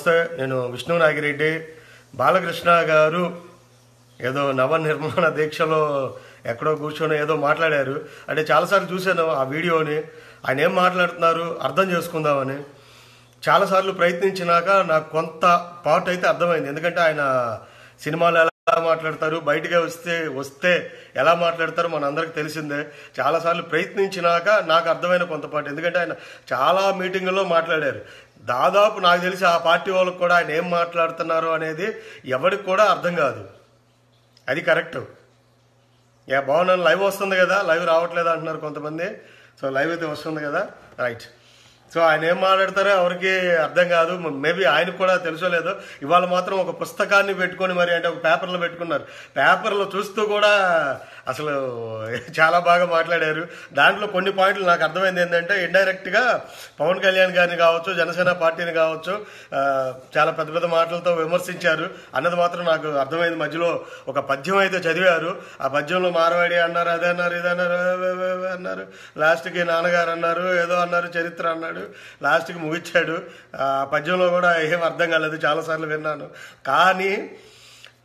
నమస్తే, నేను విష్ణు నాగిరెడ్డి. బాలకృష్ణ గారు ఏదో నవనిర్మాణ దీక్షలో ఎక్కడో కూర్చొని ఏదో మాట్లాడారు. అంటే చాలాసార్లు చూశాను ఆ వీడియోని. ఆయన ఏం మాట్లాడుతున్నారు అర్థం చేసుకుందామని చాలాసార్లు ప్రయత్నించినాక నాకు కొంత పార్ట్ అయితే అర్థమైంది. ఎందుకంటే ఆయన సినిమాలు ఎలా మాట్లాడతారు, బయటకే వస్తే ఎలా మాట్లాడతారు మన అందరికి తెలిసిందే. చాలాసార్లు ప్రయత్నించినాక నాకు అర్థమైన కొంత పార్ట్. ఎందుకంటే ఆయన చాలా మీటింగుల్లో మాట్లాడారు. దాదాపు నాకు తెలిసి ఆ పార్టీ వాళ్ళకి కూడా ఆయన ఏం మాట్లాడుతున్నారు అనేది ఎవరికి కూడా అర్థం కాదు. అది కరెక్ట్. బాగున్నాను, లైవ్ వస్తుంది కదా, లైవ్ రావట్లేదు అంటున్నారు కొంతమంది. సో లైవ్ అయితే వస్తుంది కదా, రైట్. సో ఆయన ఏం మాట్లాడతారో ఎవరికి అర్థం కాదు. మేబీ ఆయనకు కూడా తెలుసో లేదో. ఇవాళ మాత్రం ఒక పుస్తకాన్ని పెట్టుకొని మరి అంటే ఒక పేపర్లో పెట్టుకున్నారు. పేపర్లో చూస్తూ కూడా అసలు చాలా బాగా మాట్లాడారు. దాంట్లో కొన్ని పాయింట్లు నాకు అర్థమైంది ఏంటంటే, ఇండైరెక్ట్గా పవన్ కళ్యాణ్ గారిని కావచ్చు, జనసేన పార్టీని కావచ్చు చాలా పెద్ద పెద్ద మాటలతో విమర్శించారు అన్నది మాత్రం నాకు అర్థమైంది. మధ్యలో ఒక పద్యం అయితే చదివారు. ఆ పద్యంలో మార్వాడి అన్నారు, అదే అన్నారు, ఇది అన్నారు, లాస్ట్కి నాన్నగారు అన్నారు, ఏదో అన్నారు, చరిత్ర అన్నాడు, లాస్ట్కి ముగిచ్చాడు. ఆ పద్యంలో కూడా ఏం అర్థం కాలేదు, చాలాసార్లు విన్నాను. కానీ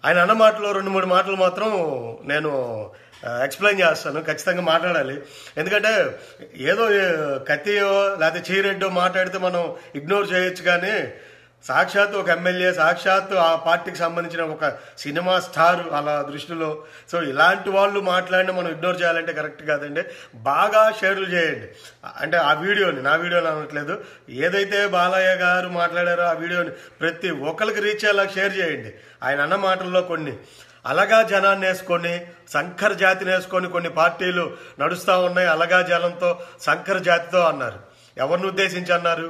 ఆయన అన్న మాటలో 2-3 మాటలు మాత్రం నేను ఎక్స్ప్లెయిన్ చేస్తాను, ఖచ్చితంగా మాట్లాడాలి. ఎందుకంటే ఏదో కత్తియో లేకపోతే చీరెడ్డో మాట్లాడితే మనం ఇగ్నోర్ చేయొచ్చు, కానీ సాక్షాత్తు ఒక ఎమ్మెల్యే, సాక్షాత్తు ఆ పార్టీకి సంబంధించిన ఒక సినిమా స్టార్ అలా దృష్టిలో. సో ఇలాంటి వాళ్ళు మాట్లాడినా మనం ఇగ్నోర్ చేయాలంటే కరెక్ట్ కాదండి. బాగా షేర్లు చేయండి. అంటే ఆ వీడియోని, నా వీడియోని అనట్లేదు, ఏదైతే బాలయ్య గారు మాట్లాడారో ఆ వీడియోని ప్రతి ఒక్కరికి రీచ్ అయ్యేలా షేర్ చేయండి. ఆయన అన్న మాటల్లో కొన్ని అలగా జనాన్ని వేసుకొని, సంకర జాతిని వేసుకొని కొన్ని పార్టీలు నడుస్తూ ఉన్నాయి. అలగా జనంతో, సంకర జాతితో అన్నారు. ఎవరిని ఉద్దేశించి అన్నారు?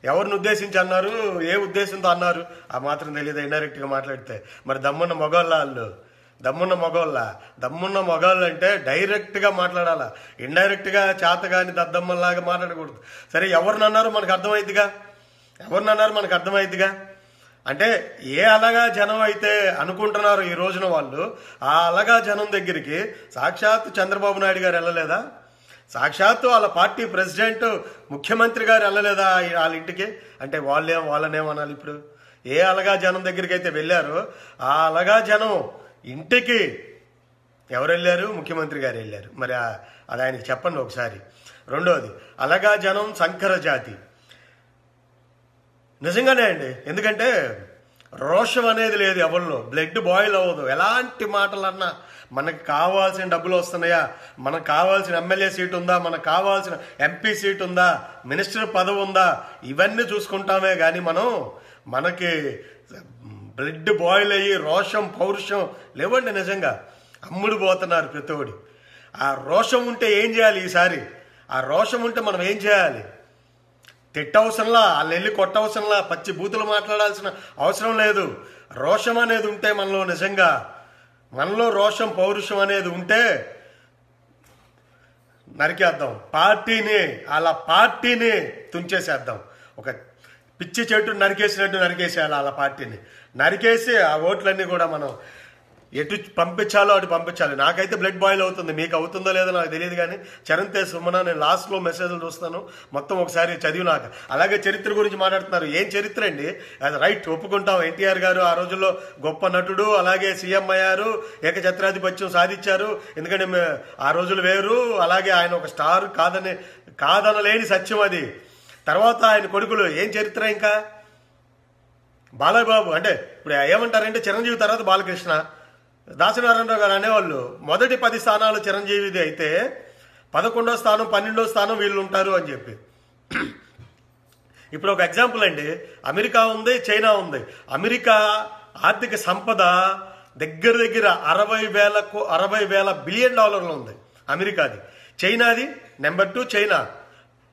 ఎవరిని ఉద్దేశించి అన్నారు? ఏ ఉద్దేశంతో అన్నారు? ఆ మాత్రం తెలియదు ఇండైరెక్ట్గా మాట్లాడితే. మరి దమ్మున్న మగవాళ్ళ వాళ్ళు, దమ్మున్న మగవాళ్ళు అంటే డైరెక్ట్గా మాట్లాడాలా, ఇండైరెక్ట్గా చేతగాని దద్దమ్మల్లాగా మాట్లాడకూడదు. సరే, ఎవరినన్నారో మనకు అర్థమైద్దిగా. అంటే ఏ అలగా జనం అయితే అనుకుంటున్నారో ఈ రోజున వాళ్ళు, ఆ అలగా జనం దగ్గరికి సాక్షాత్తు చంద్రబాబు నాయుడు గారు వెళ్ళలేదా? సాక్షాత్తు వాళ్ళ పార్టీ ప్రెసిడెంట్, ముఖ్యమంత్రి గారు వెళ్ళలేదా వాళ్ళ ఇంటికి? అంటే వాళ్ళనేమనాలి ఇప్పుడు? ఏ అలగా జనం దగ్గరికి అయితే వెళ్ళారో ఆ అలగా జనం ఇంటికి ఎవరు వెళ్ళారు? ముఖ్యమంత్రి గారు వెళ్ళారు. మరి అది ఆయనకి చెప్పండి ఒకసారి. రెండోది, అలగా జనం సంకర జాతి. నిజంగానే అండి. ఎందుకంటే రోషం అనేది లేదు ఎవరిలో, బ్లడ్ బాయిల్ అవ్వదు. ఎలాంటి మాటలన్నా మనకు కావాల్సిన డబ్బులు వస్తున్నాయా, మనకు కావాల్సిన ఎమ్మెల్యే సీట్ ఉందా, మనకు కావాల్సిన ఎంపీ సీట్ ఉందా, మినిస్టర్ పదవి ఉందా, ఇవన్నీ చూసుకుంటామే. కానీ మనకి బ్లడ్ బాయిల్ అయ్యి రోషం, పౌరుషం లేవండి. నిజంగా అమ్ముడు పోతున్నారు ప్రతిఒడి. ఆ రోషం ఉంటే ఏం చేయాలి ఈసారి? ఆ రోషం ఉంటే మనం ఏం చేయాలి? తిట్టవసరంలా, వాళ్ళు వెళ్ళి కొట్టవసరంలా, పచ్చి బూతులు మాట్లాడాల్సిన అవసరం లేదు. రోషం అనేది ఉంటే మనలో రోషం, పౌరుషం అనేది ఉంటే నరికేద్దాం అలా పార్టీని తుంచేసేద్దాం. ఒక పిచ్చి చెట్టు నరికేసినట్టు నరికేసేయాలి వాళ్ళ పార్టీని. నరికేసి ఆ ఓట్లన్నీ కూడా మనం ఎటు పంపించాలో అటు పంపించాలి. నాకైతే బ్లడ్ బాయిల్ అవుతుంది, మీకు అవుతుందో లేదో నాకు తెలియదు. కానీ చరణ్ తేజ్ సుమన, నేను లాస్ట్లో మెసేజ్లు చూస్తాను, మొత్తం ఒకసారి చదివినాక. అలాగే చరిత్ర గురించి మాట్లాడుతున్నారు. ఏం చరిత్ర అండి? అది రైట్, ఒప్పుకుంటాం. ఎన్టీఆర్ గారు ఆ రోజుల్లో గొప్ప నటుడు, అలాగే సీఎం అయ్యారు, ఏకఛత్రాధిపత్యం సాధించారు. ఎందుకంటే ఆ రోజులు వేరు. అలాగే ఆయన ఒక స్టార్ కాదనలేని సత్యం అది. తర్వాత ఆయన కొడుకులు ఏం చరిత్ర? ఇంకా బాలయ్య బాబు అంటే ఇప్పుడు ఏమంటారంటే చిరంజీవి తర్వాత బాలకృష్ణ, దాసనారాయణరావు గారు అనేవాళ్ళు మొదటి 10 స్థానాలు చిరంజీవిది అయితే 11వ స్థానం 12వ స్థానం వీళ్ళు ఉంటారు అని చెప్పి. ఇప్పుడు ఒక ఎగ్జాంపుల్ అండి, అమెరికా ఉంది, చైనా ఉంది. అమెరికా ఆర్థిక సంపద దగ్గర 60,000 బిలియన్ డాలర్లు ఉంది అమెరికాది. చైనాది నెంబర్ 2 చైనా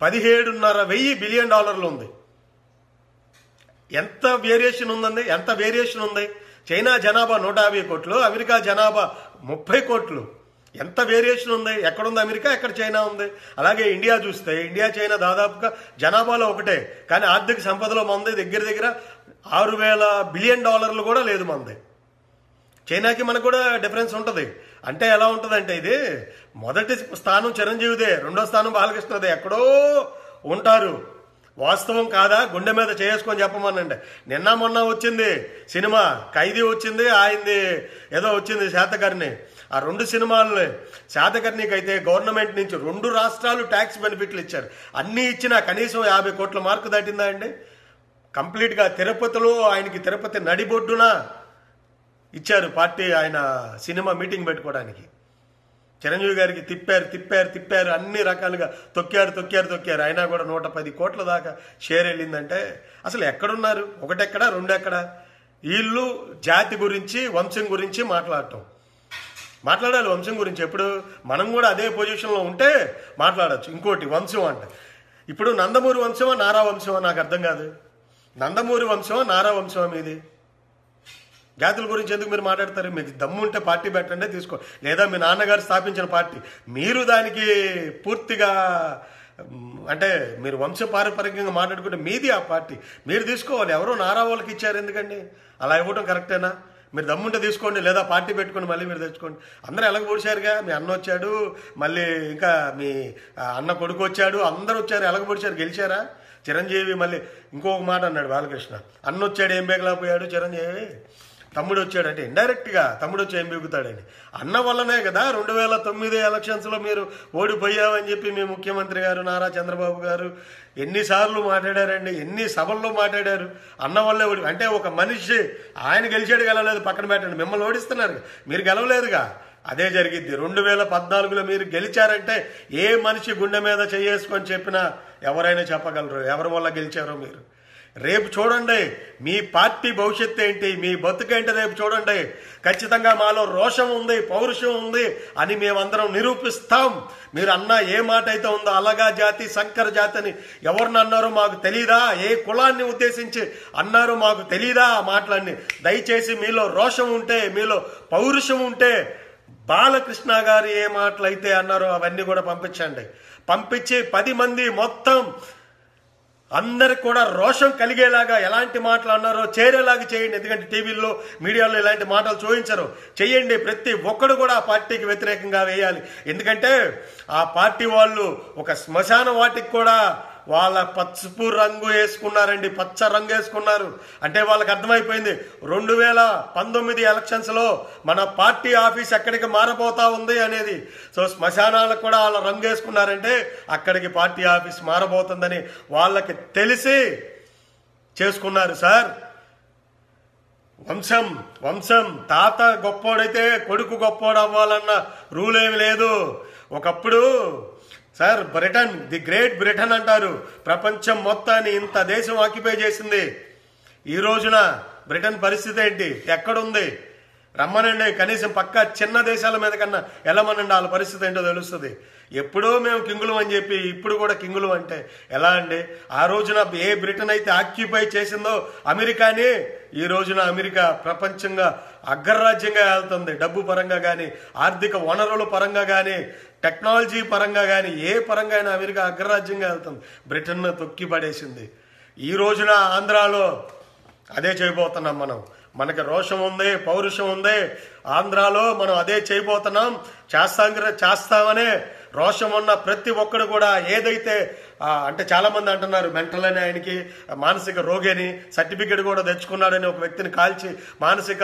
17,500 బిలియన్ డాలర్లు ఉంది. ఎంత వేరియేషన్ ఉంది? చైనా జనాభా 150 కోట్లు, అమెరికా జనాభా 30 కోట్లు. ఎంత వేరియేషన్ ఉంది? ఎక్కడుంది అమెరికా, ఎక్కడ చైనా ఉంది? అలాగే ఇండియా చూస్తే, ఇండియా చైనా దాదాపుగా జనాభాలో ఒకటే, కానీ ఆర్థిక సంపదలో మంది దగ్గర 6,000 బిలియన్ డాలర్లు కూడా లేదు మంది. చైనాకి మనకు కూడా డిఫరెన్స్ ఉంటుంది. అంటే ఎలా ఉంటుందంటే, ఇది మొదటి స్థానం చిరంజీవిదే, రెండో స్థానం బాలకృష్ణదే, ఎక్కడో ఉంటారు. వాస్తవం కాదా? గుండె మీద చేసుకొని చెప్పమనండి. నిన్న మొన్న వచ్చింది సినిమా, ఖైదీ వచ్చింది, ఆయనది ఏదో వచ్చింది శాతకర్ణి. ఆ 2 సినిమాలని శాతకర్ణికి అయితే గవర్నమెంట్ నుంచి 2 రాష్ట్రాలు ట్యాక్స్ బెనిఫిట్లు ఇచ్చారు. అన్నీ ఇచ్చినా కనీసం 50 కోట్ల మార్కు దాటిందా అండి? కంప్లీట్గా తిరుపతిలో ఆయనకి తిరుపతి నడిబొడ్డున ఇచ్చారు పార్టీ ఆయన సినిమా మీటింగ్ పెట్టుకోవడానికి. చిరంజీవి గారికి తిప్పారు అన్ని రకాలుగా తొక్కారు. అయినా కూడా 110 కోట్ల దాకా షేర్ వెళ్ళిందంటే అసలు ఎక్కడున్నారు? ఒకటెక్కడా, రెండెక్కడా? వీళ్ళు జాతి గురించి, వంశం గురించి మాట్లాడాలి. వంశం గురించి ఎప్పుడు మనం కూడా అదే పొజిషన్లో ఉంటే మాట్లాడచ్చు. ఇంకోటి వంశం అంటే ఇప్పుడు నందమూరి వంశమా నారా వంశమా నాకు అర్థం కాదు. నందమూరి వంశమా నారా వంశమా మీది? జాతుల గురించి ఎందుకు మీరు మాట్లాడతారు? మీకు దమ్ము ఉంటే పార్టీ పెట్టండి, తీసుకో. లేదా మీ నాన్నగారు స్థాపించిన పార్టీ మీరు దానికి పూర్తిగా అంటే మీరు వంశపారంపర్యంగా మాట్లాడుకుంటే మీది ఆ పార్టీ, మీరు తీసుకోవాలి. ఎవరో నారా వాళ్ళకి ఇచ్చారు ఎందుకండి? అలా ఇవ్వడం కరెక్టేనా? మీరు దమ్ముంటే తీసుకోండి, లేదా పార్టీ పెట్టుకోండి, మళ్ళీ మీరు తెచ్చుకోండి. అందరూ ఎలగబొడిచారుగా. మీ అన్న వచ్చాడు, మళ్ళీ ఇంకా మీ అన్న కొడుకు వచ్చాడు, అందరూ వచ్చారు, ఎలగబొడిచారు, గెలిచారా? చిరంజీవి మళ్ళీ ఇంకొక మాట అన్నాడు బాలకృష్ణ, అన్న వచ్చాడు ఏం బేగలేకపోయాడు, చిరంజీవి తమ్ముడు వచ్చాడు అంటే ఇండైరెక్ట్గా తమ్ముడు వచ్చి ఏం బిగుతాడని. అన్న వల్లనే కదా 2009 ఎలక్షన్స్లో మీరు ఓడిపోయామని చెప్పి మీ ముఖ్యమంత్రి గారు నారా చంద్రబాబు గారు ఎన్నిసార్లు మాట్లాడారండి, ఎన్ని సభల్లో మాట్లాడారు. అన్న వల్లే అంటే ఒక మనిషి ఆయన గెలిచాడు పక్కన పెట్టండి, మిమ్మల్ని ఓడిస్తున్నారు, మీరు గెలవలేదుగా. అదే జరిగిద్ది. 2014లో మీరు గెలిచారంటే ఏ మనిషి గుండె మీద చేసుకొని చెప్పినా ఎవరైనా చెప్పగలరు ఎవరి వల్ల గెలిచారో మీరు. రేపు చూడండి మీ పార్టీ భవిష్యత్తు ఏంటి, మీ బతుకేంటి రేపు చూడండి. ఖచ్చితంగా మాలో రోషం ఉంది, పౌరుషం ఉంది అని మేమందరం నిరూపిస్తాం. మీరు అన్న ఏ మాట అయితే ఉందో అలగా జాతి, శంకర జాతి అని ఎవరిని అన్నారో మాకు తెలీదా? ఏ కులాన్ని ఉద్దేశించి అన్నారో మాకు తెలీదా? ఆ మాటలన్నీ దయచేసి మీలో రోషం ఉంటే, మీలో పౌరుషం ఉంటే బాలకృష్ణ గారు ఏ మాటలు అయితే అన్నారో అవన్నీ కూడా పంపించి 10 మంది మొత్తం అందరికి కూడా రోషం కలిగేలాగా ఎలాంటి మాటలు అన్నారో చేరేలాగా చేయండి. ఎందుకంటే టీవీల్లో మీడియాలో ఇలాంటి మాటలు చూపించరు, చేయండి. ప్రతి ఒక్కడు కూడా ఆ పార్టీకి వ్యతిరేకంగా వేయాలి. ఎందుకంటే ఆ పార్టీ వాళ్ళు ఒక శ్మశాన వాటికి కూడా వాళ్ళ పసుపు రంగు వేసుకున్నారండి, పచ్చ రంగు వేసుకున్నారు. అంటే వాళ్ళకి అర్థమైపోయింది 2019 ఎలక్షన్స్లో మన పార్టీ ఆఫీస్ ఎక్కడికి మారబోతా ఉంది అనేది. సో శ్మశానాలకు కూడా వాళ్ళ రంగు వేసుకున్నారంటే అక్కడికి పార్టీ ఆఫీస్ మారబోతుందని వాళ్ళకి తెలిసి చేసుకున్నారు. సార్ వంశం తాత గొప్పోడైతే కొడుకు గొప్పోడు అవ్వాలన్న రూల్ ఏమి లేదు. ఒకప్పుడు sir Britain, the great Britain అంటారు, ప్రపంచం మొత్తాన్ని ఇంత దేశం ఆక్యుపై చేసింది. ఈ రోజున బ్రిటన్ పరిస్థితి ఏంటి, ఎక్కడుంది? రమ్మనండి, కనీసం పక్కా చిన్న దేశాల మీద కన్నా వెళ్ళమనండి, వాళ్ళ పరిస్థితి ఏంటో తెలుస్తుంది. ఎప్పుడో మేము కింగులం అని చెప్పి ఇప్పుడు కూడా కింగులు అంటే ఎలా అండి? ఆ రోజున ఏ బ్రిటన్ అయితే ఆక్యుపై చేసిందో అమెరికాని, ఈ రోజున అమెరికా ప్రపంచంగా అగ్రరాజ్యంగా వెళ్తుంది. డబ్బు పరంగా కానీ, ఆర్థిక వనరుల పరంగా కానీ, టెక్నాలజీ పరంగా కానీ, ఏ పరంగా అయినా అమెరికా అగ్రరాజ్యంగా వెళ్తుంది. బ్రిటన్ను తొక్కి పడేసింది. ఈ రోజున ఆంధ్రాలో అదే చేయబోతున్నాం మనం. మనకి రోషం ఉంది, పౌరుషం ఉంది. ఆంధ్రాలో మనం అదే చేయబోతున్నాం, చేస్తామనే రోషం ఉన్న ప్రతి ఒక్కడు కూడా ఏదైతే అంటే చాలా మంది అంటున్నారు మెంటల్ అని, ఆయనకి మానసిక రోగి అని సర్టిఫికెట్ కూడా తెచ్చుకున్నాడని ఒక వ్యక్తిని కాల్చి మానసిక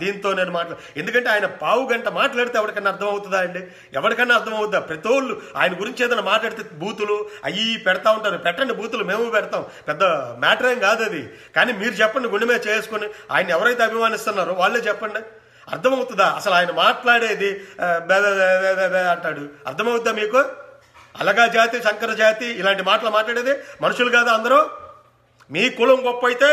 దీంతో నేను ఎందుకంటే ఆయన పావు గంట మాట్లాడితే ఎవరికన్నా అర్థమవుతుందా అండి? ఎవరికన్నా అర్థమవుతుందా? ప్రతి ఒళ్ళు ఆయన గురించి ఏదైనా మాట్లాడితే బూతులు అయ్యి పెడతా ఉంటారు. పెట్టండి బూతులు, మేము పెడతాం, పెద్ద మ్యాటర్ ఏం కాదు అది. కానీ మీరు చెప్పండి, గుండె మీద చేసుకుని ఆయన ఎవరైతే అభిమానిస్తున్నారో వాళ్ళే చెప్పండి, అర్థమవుతుందా? అసలు ఆయన మాట్లాడేది అంటాడు, అర్థమవుతుందా మీకు? అలగా జాతి, శంకర జాతి ఇలాంటి మాటలు మాట్లాడేది మనుషులు కాదా అందరూ? మీ కులం గొప్ప అయితే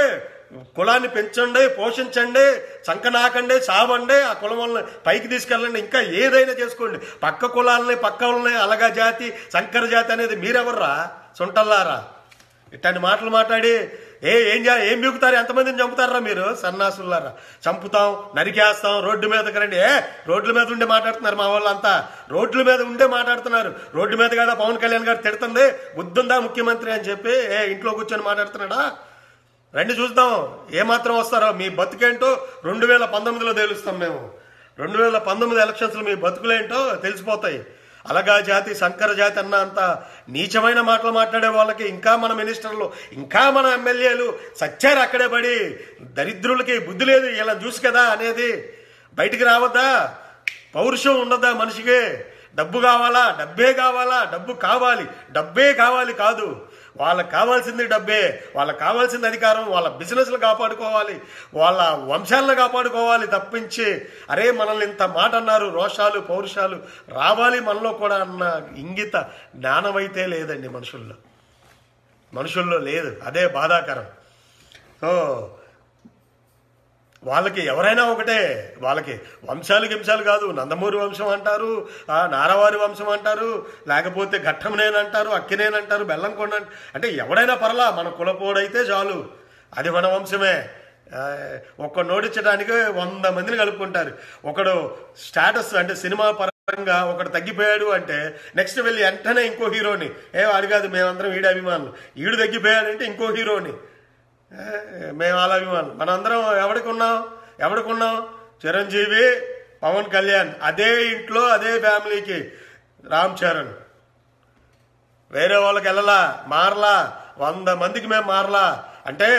కులాన్ని పెంచండి, పోషించండి, సంకనాకండి, సావండి, ఆ కులం వాళ్ళని పైకి తీసుకెళ్ళండి, ఇంకా ఏదైనా చేసుకోండి. పక్క కులాలని, పక్క వాళ్ళని అలగా జాతి, శంకర జాతి అనేది మీరెవర్రా? సొంటల్లారా? ఇట్లాంటి మాటలు మాట్లాడి ఏం బిగుతారు? ఎంతమందిని చంపుతారా మీరు? సన్నాసులారా, చంపుతాం, నరికేస్తాం, రోడ్డు మీదకి రండి. రోడ్ల మీద ఉండే మాట్లాడుతున్నారు మా వాళ్ళంతా, రోడ్ల మీద ఉండే మాట్లాడుతున్నారు. రోడ్డు మీద కదా పవన్ కళ్యాణ్ గారు తిడుతుంది, బుద్ధుందా ముఖ్యమంత్రి అని చెప్పి ఇంట్లో కూర్చొని మాట్లాడుతున్నాడా? రండి చూద్దాం ఏమాత్రం వస్తారో. మీ బతుకేంటో 2019లో తేలుస్తాం మేము. 2019 ఎలక్షన్స్లో మీ బతుకులేంటో తెలిసిపోతాయి. అలగా జాతి సంకర జాతి అన్న అంత నీచమైన మాటలు మాట్లాడే వాళ్ళకి ఇంకా మన మినిస్టర్లు ఇంకా మన ఎమ్మెల్యేలు సచ్చారు అక్కడే పడి. దరిద్రులకి బుద్ధి లేదు ఇలా చూసి కదా అనేది. బయటికి రావద్దా? పౌరుషం ఉండదా మనిషికి? డబ్బు కావాలా? డబ్బే కావాలా? డబ్బు కావాలి, డబ్బే కావాలి కాదు, వాళ్ళకి కావాల్సింది డబ్బే, వాళ్ళకి కావాల్సింది అధికారం, వాళ్ళ బిజినెస్లు కాపాడుకోవాలి, వాళ్ళ వంశాలను కాపాడుకోవాలి తప్పించి అరే మనల్ని ఇంత మాట అన్నారు, రోషాలు పౌరుషాలు రావాలి మనలో కూడా అన్న ఇంగిత జ్ఞానం అయితే లేదండి మనుషుల్లో లేదు. అదే బాధాకరం. సో వాళ్ళకి ఎవరైనా ఒకటే, వాళ్ళకి వంశాలు గింశాలు కాదు. నందమూరి వంశం అంటారు, నారవారి వంశం అంటారు, లేకపోతే ఘట్టమనేనంటారు, అక్కినేనంటారు, బెల్లంకొండ అంటే ఎవడైనా పర్లా, మన కులపోడైతే చాలు, అది మన వంశమే. ఒక్క నోడించడానికి 100 మందిని కలుపుకుంటారు. ఒకడు స్టేటస్ అంటే సినిమా పరంగా ఒకడు తగ్గిపోయాడు అంటే నెక్స్ట్ వెళ్ళి వెంటనే ఇంకో హీరోని, వాడు కాదు మేమందరం ఈడు అభిమానులు, ఈడు తగ్గిపోయాడంటే ఇంకో హీరోని, మేము వాళ్ళ అభిమానులు. మనందరం ఎవడికున్నాం? చిరంజీవి, పవన్ కళ్యాణ్, అదే ఇంట్లో అదే ఫ్యామిలీకి రామ్ చరణ్. వేరే వాళ్ళకి వెళ్ళలా, మారలా, 100 మందికి మేము మారలా. అంటే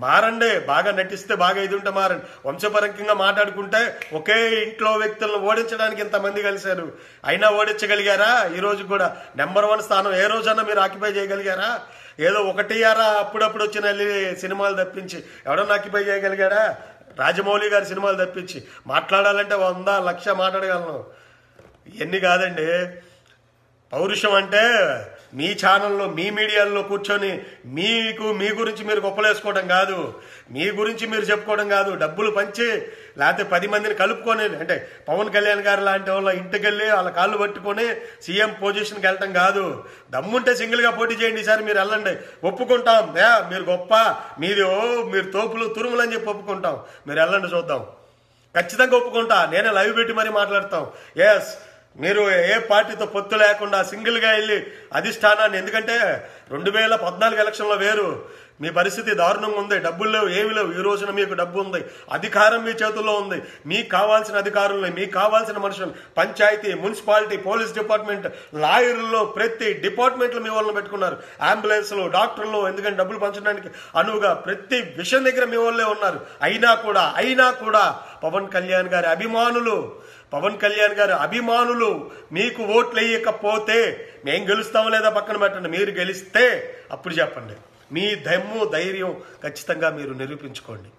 మారండి, బాగా నటిస్తే బాగా ఇది ఉంటే మారండి. వంశపరంగా మాట్లాడుకుంటే ఒకే ఇంట్లో వ్యక్తులను ఓడించడానికి ఇంతమంది కలిశారు, అయినా ఓడించగలిగారా? ఈ రోజు కూడా నెంబర్ 1 స్థానం ఏ రోజన్నా మీరు ఆక్యుపై చేయగలిగారా? ఏదో ఒకటి అప్పుడప్పుడు వచ్చిన సినిమాలు తప్పించి ఎవడన్నా ఆక్యుపై చేయగలిగాడా? రాజమౌళి గారి సినిమాలు తప్పించి మాట్లాడాలంటే 100 లక్ష మాట్లాడగలను. ఇవన్నీ కాదండి పౌరుషం అంటే. మీ ఛానల్లో మీ మీడియాల్లో కూర్చొని మీ గురించి మీరు గొప్పలేసుకోవడం కాదు, మీ గురించి మీరు చెప్పుకోవడం కాదు, డబ్బులు పంచి లేకపోతే 10 మందిని కలుపుకొని, అంటే పవన్ కళ్యాణ్ గారు లాంటి వాళ్ళ ఇంటికి వెళ్ళి వాళ్ళ కాళ్ళు పట్టుకొని సీఎం పొజిషన్కి వెళ్ళటం కాదు. దమ్ముంటే సింగిల్గా పోటీ చేయండి, ఈసారి మీరు వెళ్ళండి, ఒప్పుకుంటాం. మీరు గొప్ప, మీరు తోపులు తురుములు అని చెప్పి ఒప్పుకుంటాం. మీరు వెళ్ళండి, చూద్దాం, ఖచ్చితంగా ఒప్పుకుంటా. నేనే లైవ్ పెట్టి మరీ మాట్లాడతాం. మీరు ఏ పార్టీతో పొత్తు లేకుండా సింగిల్గా వెళ్ళి అధిష్టానాన్ని, ఎందుకంటే 2014 ఎలక్షన్లో వేరు, మీ పరిస్థితి దారుణంగా ఉంది, డబ్బులు లేవు, ఏమి లేవు. ఈ రోజున మీకు డబ్బు ఉంది, అధికారం మీ చేతుల్లో ఉంది, మీకు కావాల్సిన అధికారులని, మీకు కావాల్సిన మనుషులు, పంచాయతీ, మున్సిపాలిటీ, పోలీస్ డిపార్ట్మెంట్, లాయర్లలో ప్రతి డిపార్ట్మెంట్లు మీ వాళ్ళని పెట్టుకున్నారు, అంబులెన్స్లు, డాక్టర్లు, ఎందుకంటే డబ్బులు పంచడానికి అనువుగా ప్రతి విషయం దగ్గర మీ వాళ్ళే ఉన్నారు. అయినా కూడా పవన్ కళ్యాణ్ గారి అభిమానులు మీకు ఓట్లు వేయకపోతే మేం గెలుస్తామో లేదా పక్కన పెట్టండి, మీరు గెలిస్తే అప్పుడు చెప్పండి. మీ దమ్ము ధైర్యం ఖచ్చితంగా మీరు నిరూపించుకోండి.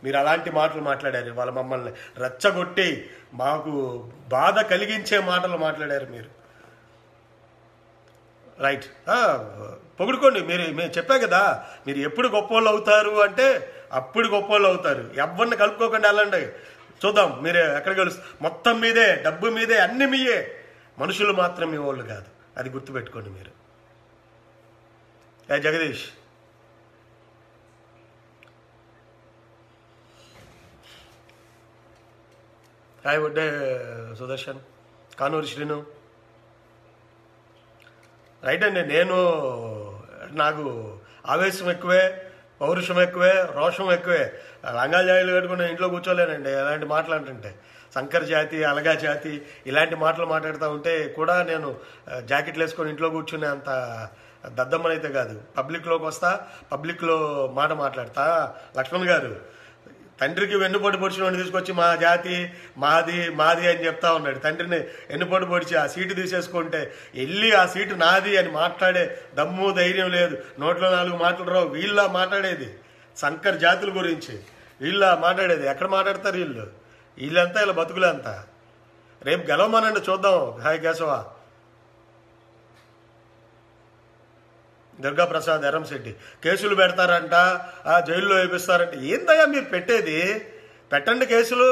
మీరు అలాంటి మాటలు మాట్లాడారు, వాళ్ళ మమ్మల్ని రెచ్చగొట్టి మాకు బాధ కలిగించే మాటలు మాట్లాడారు మీరు. రైట్, పొగుడుకోండి. మేము చెప్పా కదా, మీరు ఎప్పుడు గొప్పోళ్ళు అవుతారు అంటే అప్పుడు గొప్పోళ్ళు అవుతారు. ఎవరిని కలుపుకోకుండా వెళ్ళండి, చూద్దాం మీరు ఎక్కడ గెలుస్తారు. మొత్తం మీదే, డబ్బు మీదే, అన్ని మీయే, మనుషులు మాత్రం మీ వాళ్ళు కాదు, అది గుర్తుపెట్టుకోండి మీరు. జగదీష్, హాయ్ వడ్డే సుదర్శన్, కానూరి శ్రీను. రైట్ అండి, నాకు ఆవేశం ఎక్కువే, పౌరుషం ఎక్కువే, రోషం ఎక్కువే. లంగా జాయిలు కట్టుకుని ఇంట్లో కూర్చోలేనండి ఎలాంటి మాటలు అంటుంటే. సంకర జాతి, అలగా జాతి ఇలాంటి మాటలు మాట్లాడుతూ ఉంటే కూడా నేను జాకెట్లు వేసుకొని ఇంట్లో కూర్చునే అంత దద్దమ్మనైతే కాదు. పబ్లిక్లోకి వస్తా, పబ్లిక్లో మాట మాట్లాడతా. లక్ష్మణ్ గారు తండ్రికి వెన్నుపోటు పొడిచినోడిని తీసుకొచ్చి మా జాతి మాది అని చెప్తా ఉన్నాడు. తండ్రిని వెన్నుపోటు పొడిచి ఆ సీటు తీసేసుకుంటే వెళ్ళి ఆ సీటు నాది అని మాట్లాడే దమ్ము ధైర్యం లేదు. నోట్లో 4 మాటలు రావు. వీళ్ళ మాట్లాడేది సంకర్ జాతుల గురించి, వీళ్ళ మాట్లాడేది. ఎక్కడ మాట్లాడతారు వీళ్ళంతా, ఇలా బతుకులంతా. రేపు గెలవమనండి, చూద్దాం. హాయ్ కేశవ, దుర్గాప్రసాద్ ఎర్రంశెట్టి. కేసులు పెడతారంట, జైల్లో వేపిస్తారంట. ఏందయ్యా మీరు పెట్టేది? పెట్టండి, కేసులు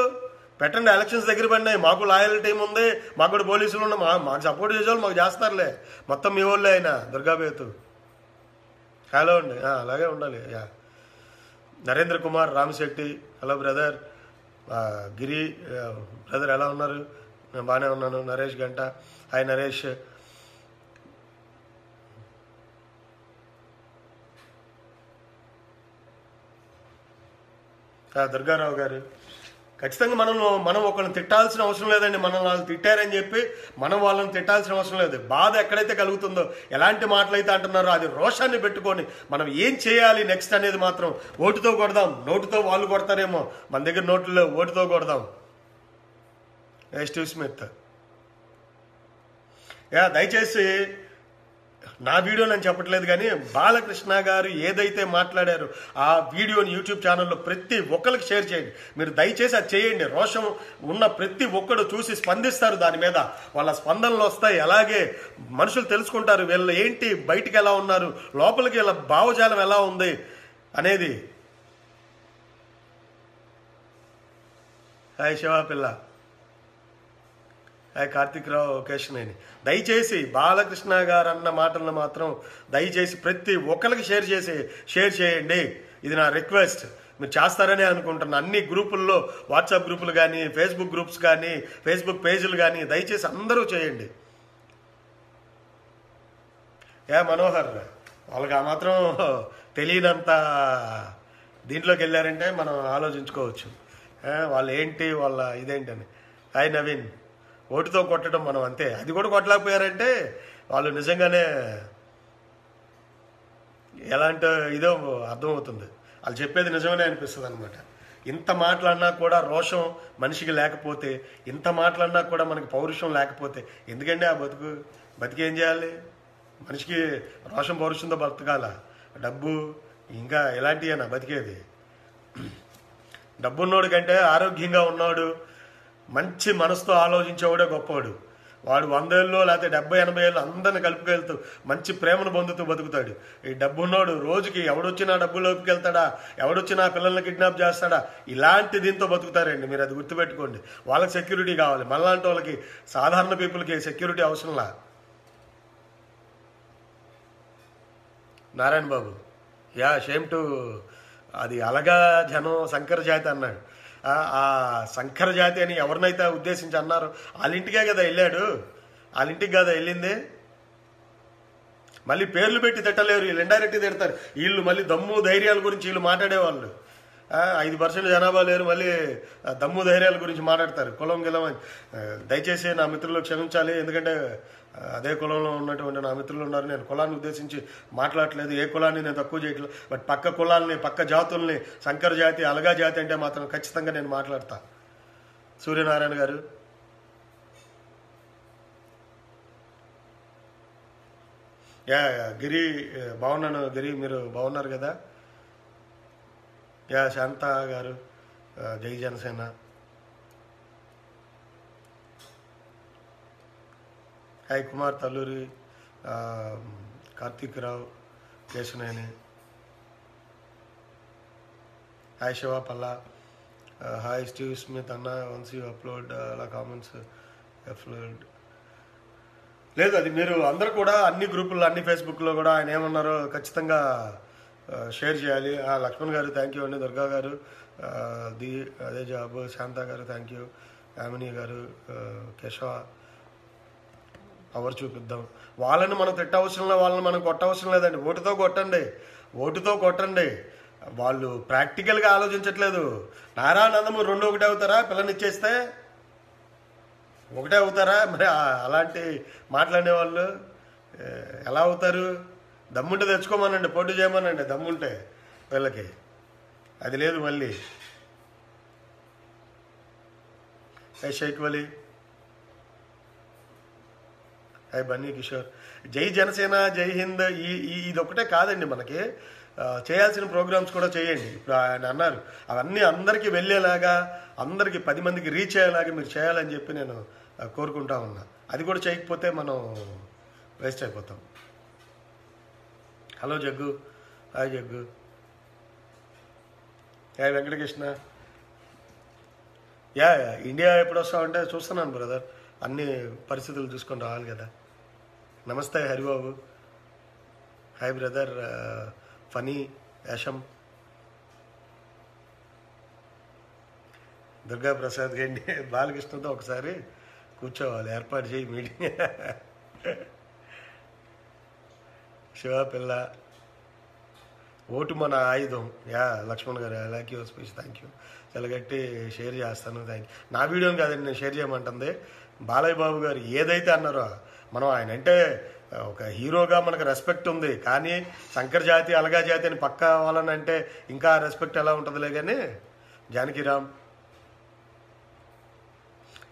పెట్టండి. ఎలక్షన్స్ దగ్గర పడినాయి, మాకు లాయల్ టీం ఉంది, మాకు కూడా పోలీసులు ఉన్నాయి, మాకు సపోర్ట్ చేసేవాళ్ళు మాకు చేస్తారులే. మొత్తం మీ వాళ్ళే అయినా దుర్గాబేతు. హలో అండి, అలాగే ఉండాలి. Narendra Kumar Ramasetti, hello brother. Giri brother ఎలా ఉన్నారు? నేను బాగానే ఉన్నాను. నరేష్ గంట, హాయ్ నరేష్. దుర్గారావు గారు, ఖచ్చితంగా మనం ఒకరిని తిట్టాల్సిన అవసరం లేదండి. మనం వాళ్ళు తిట్టారని చెప్పి మనం వాళ్ళని తిట్టాల్సిన అవసరం లేదు. బాధ ఎక్కడైతే కలుగుతుందో, ఎలాంటి మాటలైతే అంటున్నారో అది రోషాన్ని పెట్టుకొని మనం ఏం చేయాలి నెక్స్ట్ అనేది మాత్రం ఓటుతో కొడదాం. నోటుతో వాళ్ళు కొడతారేమో, మన దగ్గర నోట్లో ఓటుతో కొడదాం. స్టీవ్ స్మిత్ దయచేసి నా వీడియో నేను చెప్పట్లేదు, కానీ బాలకృష్ణ గారు ఏదైతే మాట్లాడారో ఆ వీడియోని యూట్యూబ్ ఛానల్లో ప్రతి ఒక్కరికి షేర్ చేయండి. మీరు దయచేసి అది చేయండి. రోషం ఉన్న ప్రతి ఒక్కడు చూసి స్పందిస్తారు, దాని మీద వాళ్ళ స్పందనలు వస్తాయి. అలాగే మనుషులు తెలుసుకుంటారు వీళ్ళు ఏంటి, బయటికి ఎలా ఉన్నారు, లోపలికి వీళ్ళ భావజాలం ఎలా ఉంది అనేది. హాయ్ శివాపిల్ల, కార్తీక్ రావు కేశనేని. దయచేసి బాలకృష్ణ గారు అన్న మాటలను మాత్రం దయచేసి ప్రతి ఒక్కరికి షేర్ చేయండి. ఇది నా రిక్వెస్ట్. మీరు చేస్తారని అనుకుంటున్నా. అన్ని గ్రూపుల్లో, వాట్సాప్ గ్రూపులు కానీ, ఫేస్బుక్ గ్రూప్స్ కానీ, ఫేస్బుక్ పేజీలు కానీ దయచేసి అందరూ చేయండి. మనోహర్, వాళ్ళకి ఆ మాత్రం తెలియనంత దీంట్లోకి వెళ్ళారంటే మనం ఆలోచించుకోవచ్చు వాళ్ళు ఏంటి, వాళ్ళ ఇదేంటని. హాయ్ నవీన్, ఓటుతో కొట్టడం మనం అంతే. అది కూడా కొట్టలేకపోయారంటే వాళ్ళు నిజంగానే ఎలాంటి ఇదో అర్థమవుతుంది. వాళ్ళు చెప్పేది నిజమనే అనిపిస్తుంది అనమాట. ఇంత మాటలన్నా కూడా రోషం మనిషికి లేకపోతే, ఇంత మాటలన్నా కూడా మనకి పౌరుషం లేకపోతే ఎందుకండి ఆ బతికేం చేయాలి? మనిషికి రోషం పౌరుషంతో బతకాల. డబ్బు ఇంకా ఇలాంటివేనా బతికేది? డబ్బున్నోడు కంటే ఆరోగ్యంగా ఉన్నాడు, మంచి మనసుతో ఆలోచించేవాడే గొప్పవాడు. వాడు 100 ఏళ్ళు లేకపోతే 70-80 ఏళ్ళు అందరిని కలుపుకెళ్తూ మంచి ప్రేమను పొందుతూ బతుకుతాడు. ఈ డబ్బున్నోడు రోజుకి ఎవడొచ్చినా డబ్బులోకి వెళ్తాడా, ఎవడొచ్చినా పిల్లల్ని కిడ్నాప్ చేస్తాడా, ఇలాంటి దీంతో బతుకుతారండి. మీరు అది గుర్తుపెట్టుకోండి. వాళ్ళకి సెక్యూరిటీ కావాలి. మనలాంటి వాళ్ళకి, సాధారణ పీపుల్కి సెక్యూరిటీ అవసరంలా. నారాయణ బాబు, షేమ్ టు అది అలగా జనం శంకర జాతి అన్నాడు. ఆ శంకర జాతి అని ఎవరినైతే ఉద్దేశించి అన్నారో వాళ్ళింటికే కదా వెళ్ళాడు. వాళ్ళింటికి కదా వెళ్ళింది. మళ్ళీ పేర్లు పెట్టి తిట్టలేరు, వీళ్ళు ఇండైరెక్ట్గా తిడతారు. వీళ్ళు మళ్ళీ దమ్ము ధైర్యాల గురించి వీళ్ళు మాట్లాడేవాళ్ళు. 5% జనాభా లేరు, మళ్ళీ దమ్ము ధైర్యాల గురించి మాట్లాడతారు. కులం గిలం అని. దయచేసి నా మిత్రులు క్షమించాలి, ఎందుకంటే అదే కులంలో ఉన్నటువంటి నా మిత్రులు ఉన్నారు. నేను కులాన్ని ఉద్దేశించి మాట్లాడట్లేదు, ఏ కులాన్ని నేను తక్కువ చేయట్లేదు. బట్ పక్క కులాలని, పక్క జాతుల్ని, శంకర జాతి, అలగా జాతి అంటే మాత్రం ఖచ్చితంగా నేను మాట్లాడతా. సూర్యనారాయణ గారు, గిరి బాగున్నాను. గిరి మీరు బాగున్నారు కదా? శాంత గారు, జై Janasena. Hi Kumar Talluri, Karthik Rao Kesineni. Hi Sivapalla, hi Steve Smith అన్న, వన్స్ యూ అప్లోడ్ అలా కామెంట్స్ అప్లోడ్ లేదు. అది మీరు అందరూ కూడా అన్ని గ్రూపుల్లో, అన్ని ఫేస్బుక్లో కూడా ఆయన ఏమన్నారో ఖచ్చితంగా షేర్ చేయాలి. లక్ష్మణ్ గారు థ్యాంక్ యూ అండి. దుర్గా గారు అదే జాబ్. శాంత గారు థ్యాంక్ యూ. యామిని గారు, కేశవ. పవర్ చూపిద్దాం. వాళ్ళని మనం తిట్టవసరం లేదు, వాళ్ళని మనం కొట్టవసరం లేదండి. ఓటుతో కొట్టండి, ఓటుతో కొట్టండి. వాళ్ళు ప్రాక్టికల్గా ఆలోచించట్లేదు. నారానందము 2 ఒకటే అవుతారా? పిల్లనిచ్చేస్తే ఒకటే అవుతారా? మరి అలాంటి మాట్లాడే వాళ్ళు ఎలా అవుతారు? దమ్ముంటే తెచ్చుకోమనండి, పోటీ చేయమనండి దమ్ముంటే. వీళ్ళకి అది లేదు. మళ్ళీ షేక్ వలీ, హై బన్నీ కిషోర్. జై జనసేన, జై హింద్. ఇది ఒకటే కాదండి మనకి చేయాల్సిన ప్రోగ్రామ్స్ కూడా చేయండి. ఇప్పుడు ఆయన అన్నారు అవన్నీ అందరికీ వెళ్ళేలాగా, అందరికీ 10 మందికి రీచ్ అయ్యేలాగా మీరు చేయాలని చెప్పి నేను కోరుకుంటా ఉన్నా. అది కూడా చేయకపోతే మనం వేస్ట్ అయిపోతాం. Hello Jaggu, hi Jaggu. Hi Venkatakrishna. India ఎప్పుడు వస్తామంటే చూస్తున్నాను బ్రదర్, అన్ని పరిస్థితులు చూసుకొని రావాలి కదా. నమస్తే హరిబాబు. Hi brother Phani Yasham. దుర్గా ప్రసాద్ గండి, బాలకృష్ణతో ఒకసారి కూర్చోవాలి, ఏర్పాటు చేయి మీటింగ్. శివపిల్ల, ఓటు మన ఆయుధం. యా లక్ష్మణ్ గారు, I like your speech, thank you. చాలా గట్టి షేర్ చేస్తాను, థ్యాంక్ యూ. నా వీడియోని కాదండి నేను షేర్ చేయమంటుంది. బాలయ్య బాబు గారు ఏదైతే అన్నారో, మనం ఆయన అంటే ఒక హీరోగా మనకు రెస్పెక్ట్ ఉంది, కానీ శంకర్ జాతి అలగా జాతి అని పక్క వాళ్ళని అంటే ఇంకా రెస్పెక్ట్ ఎలా ఉంటుందిలే. కానీ జానకిరామ్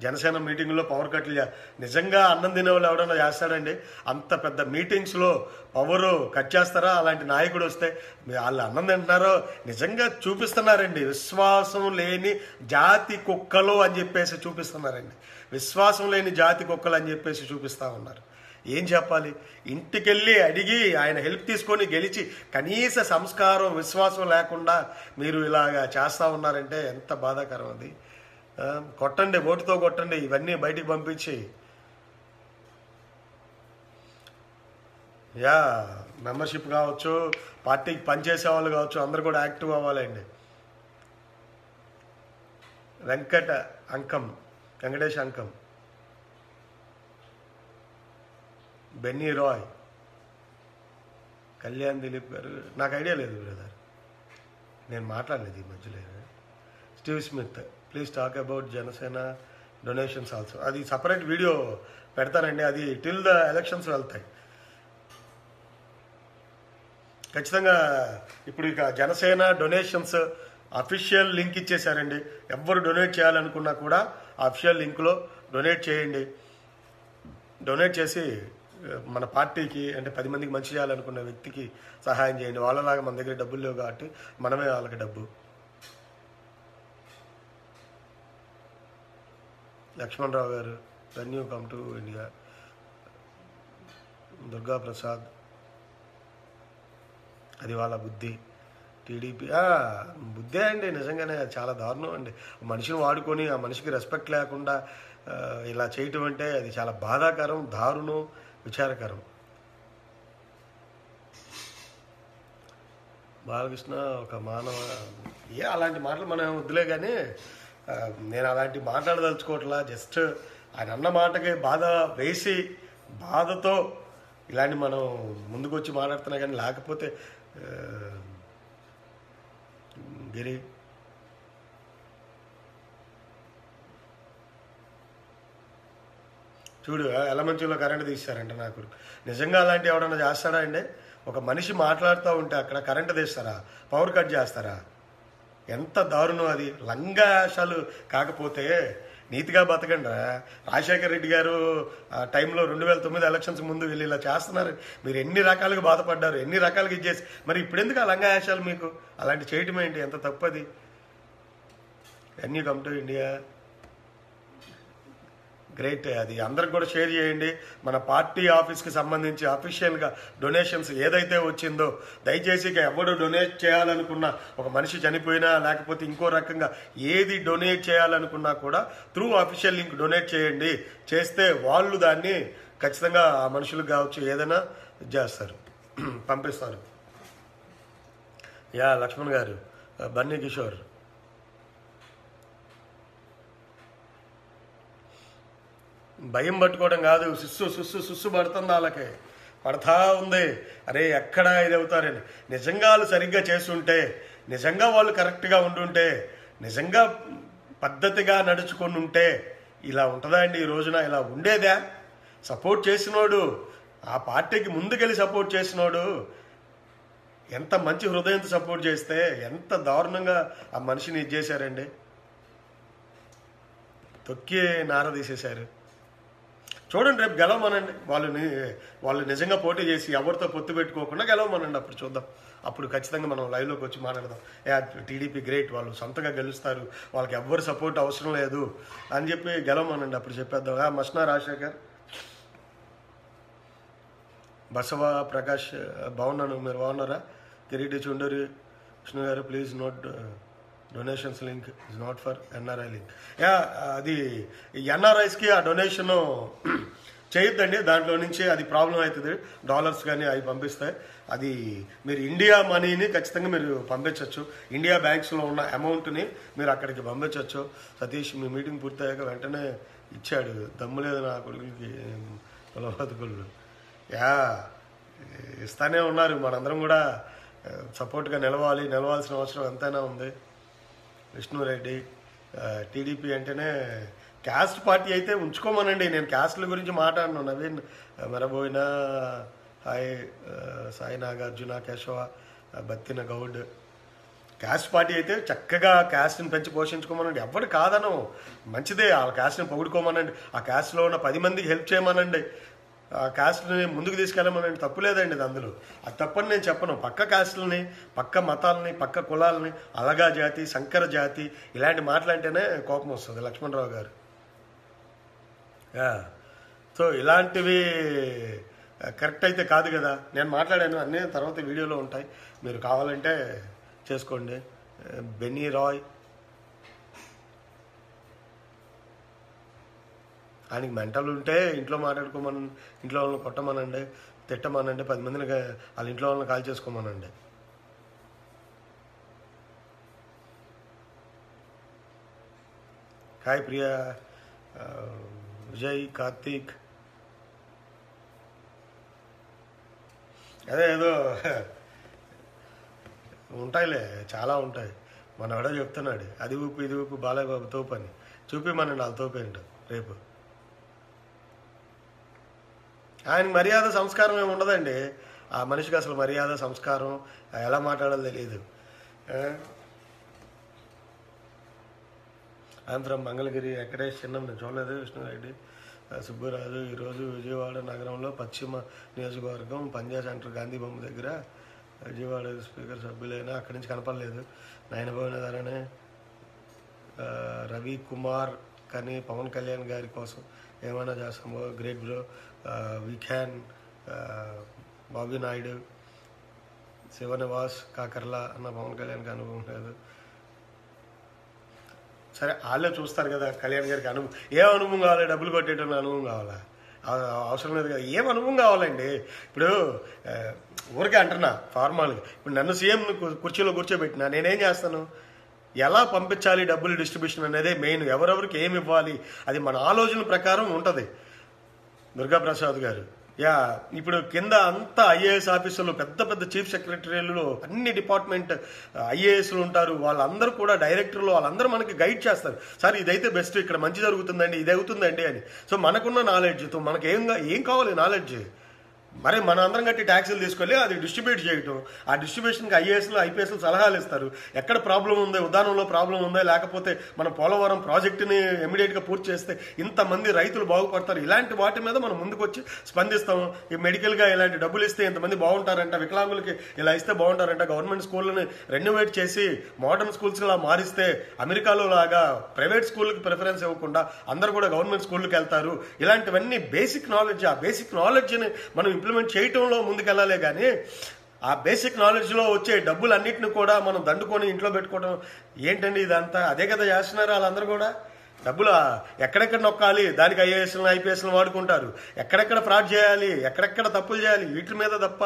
జనసేన మీటింగ్లో పవర్ కట్లు నిజంగా అన్నం తినే వాళ్ళు ఎవడన్నా చేస్తాడండి? అంత పెద్ద మీటింగ్స్లో పవరు కట్ చేస్తారా? అలాంటి నాయకుడు వస్తే వాళ్ళు అన్నం తింటున్నారో నిజంగా చూపిస్తున్నారండి. విశ్వాసం లేని జాతి కుక్కలు అని చెప్పేసి చూపిస్తున్నారండి. విశ్వాసం లేని జాతి కుక్కలు అని చెప్పేసి చూపిస్తూ ఉన్నారు. ఏం చెప్పాలి? ఇంటికెళ్ళి అడిగి ఆయన హెల్ప్ తీసుకొని గెలిచి కనీస సంస్కారం విశ్వాసం లేకుండా మీరు ఇలాగా చేస్తూ ఉన్నారంటే ఎంత బాధాకరం అది. కొట్టండి, ఓటుతో కొట్టండి, ఇవన్నీ బయటికి పంపించి. యా మెంబర్షిప్ కావచ్చు, పార్టీకి పనిచేసే వాళ్ళు కావచ్చు, అందరు కూడా యాక్టివ్ అవ్వాలండి. వెంకటేష్ అంకం, బెన్నీ రాయ్, కళ్యాణ్ దిలీప్ గారు, నాకు ఐడియా లేదు బ్రదర్, నేను మాట్లాడలేదు ఈ మధ్యలో. Steve Smith, please talk about Janasena donations also. అది సపరేట్ వీడియో పెడతానండి, అది టిల్ ద ఎలక్షన్స్ వెళ్తాయి ఖచ్చితంగా. ఇప్పుడు ఇక జనసేన డొనేషన్స్ అఫీషియల్ లింక్ ఇచ్చేసారండి. ఎవరు డొనేట్ చేయాలనుకున్నా కూడా అఫీషియల్ లింక్లో డొనేట్ చేయండి. డొనేట్ చేసి మన పార్టీకి అంటే 10 మందికి మంచి చేయాలనుకున్న వ్యక్తికి సహాయం చేయండి. వాళ్ళలాగా మన దగ్గర డబ్బులు లేవు కాబట్టి మనమే వాళ్ళకి డబ్బు. లక్ష్మణరావు గారు, when you come to India. Durga Prasad, అది వాళ్ళ బుద్ధి. టీడీపీ బుద్ధే అండి, నిజంగానే చాలా దారుణం అండి. మనిషిని వాడుకొని ఆ మనిషికి రెస్పెక్ట్ లేకుండా ఇలా చేయటం అంటే అది చాలా బాధాకరం, దారుణం, విచారకరం. బాలకృష్ణ ఒక మానవ అలాంటి మాటలు మనం వద్దులే. కానీ నేను అలాంటి మాట్లాడదలుచుకోవట్లా. జస్ట్ ఆయన అన్న మాటకి బాధ వేసి బాధతో ఇలాంటి మనం ముందుకు వచ్చి మాట్లాడుతున్నా. కానీ లేకపోతే గిరి చూడు ఎలమంచిలో కరెంటు తీస్తారంట. నాకు నిజంగా అలాంటి ఎవడన్నా చేస్తాడా అండి? ఒక మనిషి మాట్లాడుతూ ఉంటే అక్కడ కరెంటు తీస్తారా? పవర్ కట్ చేస్తారా? ఎంత దారుణం అది. లంగాశాలు కాకపోతే నీతిగా బతకండి. రాజశేఖర రెడ్డి గారు టైంలో 2009 ఎలక్షన్స్ ముందు వీళ్ళు ఇలా చేస్తున్నారు. మీరు ఎన్ని రకాలుగా బాధపడ్డారు, ఎన్ని రకాలుగా ఇచ్చేసి, మరి ఇప్పుడు ఎందుకు ఆ లంగాశాలు మీకు? అలాంటి చేయటం ఏంటి? ఎంత తప్పది. When you come to India, great. అది అందరికి కూడా షేర్ చేయండి. మన పార్టీ ఆఫీస్కి సంబంధించి అఫీషియల్గా డొనేషన్స్ ఏదైతే వచ్చిందో దయచేసి ఎవడు డొనేట్ చేయాలనుకున్నా, ఒక మనిషి చనిపోయినా లేకపోతే ఇంకో రకంగా ఏది డొనేట్ చేయాలనుకున్నా కూడా త్రూ అఫీషియల్ లింక్ డొనేట్ చేయండి. చేస్తే వాళ్ళు దాన్ని ఖచ్చితంగా ఆ మనుషులకు కావచ్చు ఏదైనా చేస్తారు, పంపిస్తారు. యా లక్ష్మణ్ గారు, బన్నీ కిషోర్, భయం పట్టుకోవడం కాదు, సుస్సు పడుతుంది, వాళ్ళకి పడతా ఉంది. అరే ఎక్కడా ఇది అవుతారని. నిజంగా వాళ్ళు సరిగ్గా చేస్తుంటే, నిజంగా వాళ్ళు కరెక్ట్గా ఉండుంటే, నిజంగా పద్ధతిగా నడుచుకొని ఉంటే ఇలా ఉంటుందా అండి? ఈ రోజున ఇలా ఉండేదా? సపోర్ట్ చేసినోడు, ఆ పార్టీకి ముందుకెళ్ళి సపోర్ట్ చేసినోడు ఎంత మంచి హృదయంతో సపోర్ట్ చేస్తే ఎంత దారుణంగా ఆ మనిషిని ఇది చేశారండి. తొక్కి నార తీసేశారు. చూడండి, రేపు గెలవమనండి. వాళ్ళు నిజంగా పోటీ చేసి ఎవరితో పొత్తు పెట్టుకోకుండా గెలవమనండి. అప్పుడు చూద్దాం. అప్పుడు ఖచ్చితంగా మనం లైవ్లోకి వచ్చి మాట్లాడదాం. టీడీపీ గ్రేట్, వాళ్ళు సొంతంగా గెలుస్తారు, వాళ్ళకి ఎవ్వరు సపోర్ట్ అవసరం లేదు అని చెప్పి గెలవమనండి. అప్పుడు చెప్పేద్దాం. మస్నా రాజశేఖర్, బసవ ప్రకాష్, బాగున్నాను, మీరు బాగున్నారా? కిరీటి చుండూరి విష్ణు గారు, please note donations link is not for NRI link. అది ఎన్ఆర్ఐస్కి ఆ డొనేషన్ చేయొద్దండి. దాంట్లో నుంచి అది ప్రాబ్లం అవుతుంది. డాలర్స్ కానీ అవి పంపిస్తాయి. అది మీరు ఇండియా మనీని ఖచ్చితంగా మీరు పంపించవచ్చు. ఇండియా బ్యాంక్స్లో ఉన్న అమౌంట్ని మీరు అక్కడికి పంపించవచ్చు. సతీష్, మీ మీటింగ్ పూర్తయ్యాక వెంటనే ఇచ్చాడు. దమ్ము లేదు నా కొడుకులకి కుల బతుకులు. ఇస్తానే ఉన్నారు. మనందరం కూడా సపోర్ట్గా నిలవాల్సిన అవసరం ఎంతైనా ఉంది. విష్ణురెడ్డి టీడీపీ అంటేనే క్యాస్ట్ పార్టీ అయితే ఉంచుకోమనండి. నేను క్యాస్ట్ల గురించి మాట్లాడను. Naveen Meraboina, hi Sai Nagarjuna, Keshava, Battina Goud. Caste party అయితే చక్కగా క్యాస్ట్ని పెంచి పోషించుకోమనండి. ఎవరు కాదను, మంచిదే. ఆ క్యాస్ట్ని పొగుడుకోమనండి. ఆ క్యాస్ట్లో ఉన్న 10 మందికి హెల్ప్ చేయమనండి. ఆ క్యాస్ట్ని ముందుకు తీసుకెళ్ళమనండి. తప్పు లేదండి అందులో. అది తప్పని నేను చెప్పను. పక్క క్యాస్ట్లని, పక్క మతాలని, పక్క కులాలని, అలగా జాతి, శంకర జాతి, ఇలాంటి మాటలంటేనే కోపం వస్తుంది లక్ష్మణరావు గారు. సో ఇలాంటివి కరెక్ట్ అయితే కాదు కదా. నేను మాట్లాడాను, అన్నీ తర్వాత వీడియోలో ఉంటాయి, మీరు కావాలంటే చేసుకోండి. బెన్నీ రాయ్, ఆయనకి మెంటల్ ఉంటే ఇంట్లో మాట్లాడుకోమని, ఇంట్లో వాళ్ళని కొట్టమనండి, తిట్టమనండి, 10 మందిని వాళ్ళ ఇంట్లో వాళ్ళని కాల్ చేసుకోమనండి. హాయ్ ప్రియా, విజయ్, కార్తీక్. అదే ఏదో ఉంటాయిలే, చాలా ఉంటాయి. మన ఎవడో చెప్తున్నాడు, అది ఊపు ఇది ఊపు బాలయ్య బాబు తోపు అని. చూపిమనండి వాళ్ళ తోపు ఏంటో రేపు. ఆయనకి మర్యాద సంస్కారం ఏమి ఉండదండి. ఆ మనిషికి అసలు మర్యాద సంస్కారం ఎలా మాట్లాడాలో తెలియదు. అనంతరం మంగళగిరి, వెంకటేష్, చిన్నం నేను చూడలేదు. విష్ణురెడ్డి, సుబ్బరాజు. ఈరోజు విజయవాడ నగరంలో పశ్చిమ నియోజకవర్గం పంజా సెంటర్ గాంధీ బొమ్మ దగ్గర విజయవాడ స్పీకర్ సభ్యులైనా అక్కడి నుంచి కనపడలేదు. నయనభవన ధరనే రవి కుమార్ కానీ పవన్ కళ్యాణ్ గారి కోసం ఏమైనా చేస్తామో. Great bro, we can. Bobby Naidu, Sivanivas, Kakarla అన్న పవన్ కళ్యాణ్కి అనుభవం లేదు. సరే వాళ్ళే చూస్తారు కదా కళ్యాణ్ గారికి అనుభవం. ఏం అనుభవం కావాలి? డబ్బులు కొట్టేటప్పుడు అనుభవం కావాలా? అవసరం లేదు కదా. ఏం అనుభవం కావాలండి? ఇప్పుడు ఊరికే అంటున్నా ఫార్మాల్గా. ఇప్పుడు నన్ను సీఎం కుర్చీలో కూర్చోబెట్టినా నేనేం చేస్తాను? ఎలా పంపించాలి డబ్బులు డిస్ట్రిబ్యూషన్ అనేదే మెయిన్. ఎవరెవరికి ఏమి ఇవ్వాలి అది మన ఆలోచన ప్రకారం ఉంటుంది. దుర్గాప్రసాద్ గారు, ఇప్పుడు కింద అంతా ఐఏఎస్ ఆఫీసర్లు, పెద్ద పెద్ద చీఫ్ సెక్రటరీలు, అన్ని డిపార్ట్మెంట్ ఐఏఎస్లు ఉంటారు. వాళ్ళందరూ కూడా డైరెక్టర్లు, వాళ్ళందరూ మనకి గైడ్ చేస్తారు. సార్ ఇదైతే బెస్ట్, ఇక్కడ మంచి జరుగుతుందండి, ఇది అవుతుందండి అని. సో మనకున్న నాలెడ్జ్తో మనకి ఏం కావాలి నాలెడ్జ్. మరి మన అందరం కట్టి ట్యాక్సులు తీసుకెళ్ళి అది డిస్ట్రిబ్యూట్ చేయటం. ఆ డిస్ట్రిబ్యూషన్కి ఐఏఎస్లు ఐపీఎస్లు సలహాలు ఇస్తారు. ఎక్కడ ప్రాబ్లం ఉందో, ఉదాహరణలో ప్రాబ్లం ఉందా, లేకపోతే మన పోలవరం ప్రాజెక్టుని ఇమీడియట్గా పూర్తి చేస్తే ఇంతమంది రైతులు బాగుపడతారు. ఇలాంటి వాటి మీద మనం ముందుకు వచ్చి స్పందిస్తాం. ఈ మెడికల్గా ఇలాంటి డబ్బులు ఇస్తే ఇంతమంది బాగుంటారంట, వికలాంగులకి ఇలా ఇస్తే బాగుంటారంట, గవర్నమెంట్ స్కూళ్ళని రెన్యువేట్ చేసి మోడర్న్ స్కూల్స్లా మారిస్తే అమెరికాలో లాగా ప్రైవేట్ స్కూళ్ళకి ప్రిఫరెన్స్ ఇవ్వకుండా అందరూ కూడా గవర్నమెంట్ స్కూళ్ళకి వెళ్తారు. ఇలాంటివన్నీ బేసిక్ నాలెడ్జ్. ఆ బేసిక్ నాలెడ్జ్ని మనం ఇంప్లిమెంట్ చేయటంలో ముందుకెళ్ళాలే కానీ ఆ బేసిక్ నాలెడ్జ్లో వచ్చే డబ్బులన్నింటిని కూడా మనం దండుకొని ఇంట్లో పెట్టుకోవడం ఏంటండి ఇదంతా? అదే కదా చేస్తున్నారు వాళ్ళందరూ కూడా. డబ్బులు ఎక్కడెక్కడ నొక్కాలి దానికి ఐఏఎస్లను ఐపీఎస్లను వాడుకుంటారు. ఎక్కడెక్కడ ఫ్రాడ్ చేయాలి, ఎక్కడెక్కడ తప్పులు చేయాలి వీటి మీద తప్ప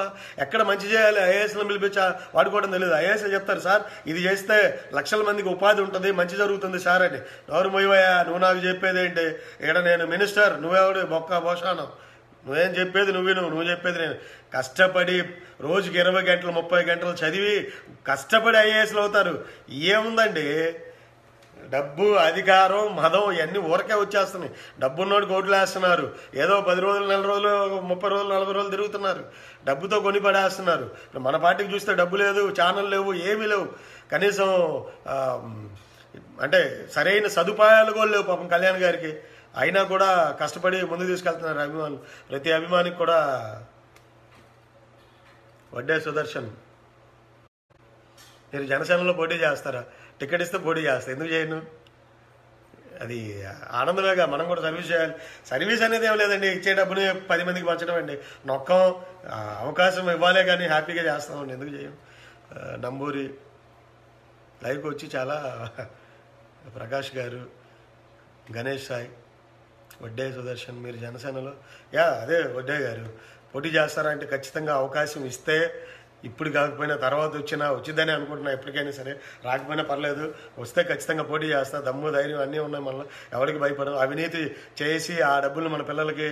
ఎక్కడ మంచి చేయాలి ఐఏఎస్లను పిలిపించి వాడుకోవడం తెలియదు. ఐఏఎస్లు చెప్తారు, సార్ ఇది చేస్తే లక్షల మందికి ఉపాధి ఉంటుంది, మంచి జరుగుతుంది సార్ అని. నోరు మొయ్యవయ్యా, నువ్వు నాకు చెప్పేది ఏంటి? ఇక్కడ నేను మినిస్టర్, నువ్వెవడు బొక్క భోషానం, నువ్వేం చెప్పేది నువ్వు చెప్పేది నేను. కష్టపడి రోజుకి 20 గంటలు 30 గంటలు చదివి కష్టపడి ఐఏఎస్లు అవుతారు. ఏముందండి? డబ్బు, అధికారం, మదం ఇవన్నీ ఊరకే వచ్చేస్తున్నాయి. డబ్బున్నోడు కోట్లు వేస్తున్నారు. ఏదో 10 రోజులు, 4 రోజులు, 30 రోజులు, 40 రోజులు తిరుగుతున్నారు. డబ్బుతో కొని పడేస్తున్నారు. మన పార్టీకి చూస్తే డబ్బు లేదు, ఛానల్ లేవు, ఏమీ లేవు. కనీసం అంటే సరైన సదుపాయాలు కూడా లేవు పాపం కళ్యాణ్ గారికి. అయినా కూడా కష్టపడి ముందుకు తీసుకెళ్తున్నారు అభిమానులు. ప్రతి అభిమానికి కూడా. వడ్డే సుదర్శన్, మీరు జనసేనలో పోటీ చేస్తారా? టికెట్ ఇస్తే పోటీ చేస్తా, ఎందుకు చేయను? అది ఆనందమేగా. మనం కూడా సర్వీస్ చేయాలి. సర్వీస్ అనేది ఏం లేదండి, ఇచ్చే డబ్బుని 10 మందికి పంచడం అండి. నొక్కం, అవకాశం ఇవ్వాలే కానీ హ్యాపీగా చేస్తామండి, ఎందుకు చేయం? నంబూరి లైవ్కి వచ్చి చాలా. ప్రకాష్ గారు, గణేష్ సాయి, వడ్డే సుదర్శన్, మీరు జనసేనలో అదే వడ్డే గారు పోటీ చేస్తారా అంటే ఖచ్చితంగా అవకాశం ఇస్తే ఇప్పుడు కాకపోయినా తర్వాత వచ్చిందని అనుకుంటున్నా. ఎప్పటికైనా సరే, రాకపోయినా పర్లేదు, వస్తే ఖచ్చితంగా పోటీ చేస్తా. దమ్ము ధైర్యం అన్నీ ఉన్నాయి మనలో, ఎవరికి భయపడదు. అవినీతి చేసి ఆ డబ్బులు మన పిల్లలకి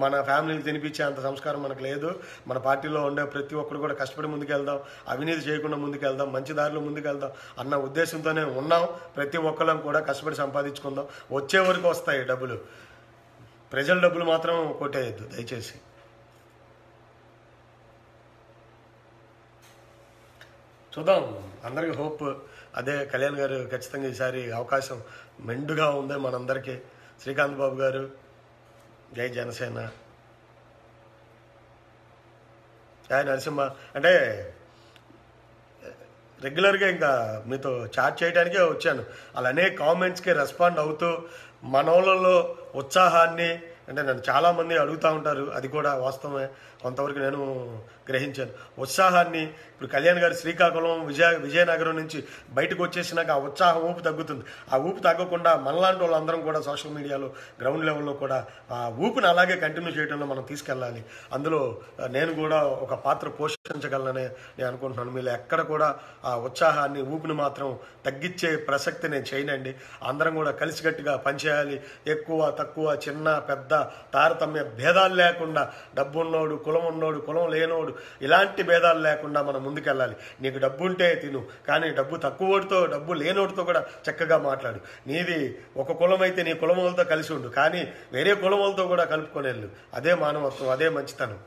మన ఫ్యామిలీకి తినిపించే అంత సంస్కారం మనకు లేదు. మన పార్టీలో ఉండే ప్రతి ఒక్కరు కూడా కష్టపడి ముందుకెళ్దాం, అవినీతి చేయకుండా ముందుకెళ్దాం, మంచి దారిలో ముందుకెళ్దాం అన్న ఉద్దేశంతోనే ఉన్నాం. ప్రతి ఒక్కళ్ళం కూడా కష్టపడి సంపాదించుకుందాం. వచ్చే వరకు వస్తాయి డబ్బులు, ప్రజల డబ్బులు మాత్రం కొట్టేయద్దు దయచేసి. చూద్దాం, అందరికి హోప్ అదే. కళ్యాణ్ గారు ఖచ్చితంగా ఈసారి అవకాశం మెండుగా ఉంది మనందరికీ. శ్రీకాంత్ బాబు గారు, జై జనసేన. జై నరసింహ. అంటే రెగ్యులర్గా ఇంకా మీతో చాట్ చేయడానికే వచ్చాను. అలానే కామెంట్స్కి రెస్పాండ్ అవుతూ మనోళ్ళలో ఉత్సాహాన్ని, అంటే నన్ను చాలామంది అడుగుతూ ఉంటారు, అది కూడా వాస్తవమే, కొంతవరకు నేను గ్రహించాను. ఉత్సాహాన్ని ఇప్పుడు కళ్యాణ్ గారు శ్రీకాకుళం విజయనగరం నుంచి బయటకు వచ్చేసినాక ఆ ఉత్సాహం ఊపు తగ్గుతుంది. ఆ ఊపు తగ్గకుండా మనలాంటి వాళ్ళందరం కూడా సోషల్ మీడియాలో గ్రౌండ్ లెవెల్లో కూడా ఆ ఊపుని అలాగే కంటిన్యూ చేయడంలో మనం తీసుకెళ్ళాలి. అందులో నేను కూడా ఒక పాత్ర పోషించగలనని నేను అనుకుంటున్నాను. మీరు ఎక్కడ కూడా ఆ ఉత్సాహాన్ని ఊపిని మాత్రం తగ్గించే ప్రసక్తి నేను చేయనండి. అందరం కూడా కలిసికట్టుగా పనిచేయాలి. ఎక్కువ తక్కువ, చిన్న పెద్ద తారతమ్య భేదాలు లేకుండా, డబ్బు ఉన్నోడు కులం ఉన్నోడు కులం లేనోడు ఇలాంటి భేదాలు లేకుండా మనం ముందుకెళ్ళాలి. నీకు డబ్బు ఉంటే తిను, కానీ డబ్బు తక్కువోడితో డబ్బు లేనోడితో కూడా చక్కగా మాట్లాడు. నీది ఒక కులం అయితే నీ కులం వాళ్ళతో కలిసి ఉండు, కానీ వేరే కులం వాళ్ళతో కూడా కలుపుకొని వెళ్ళు. అదే మానవత్వం, అదే మంచితనం.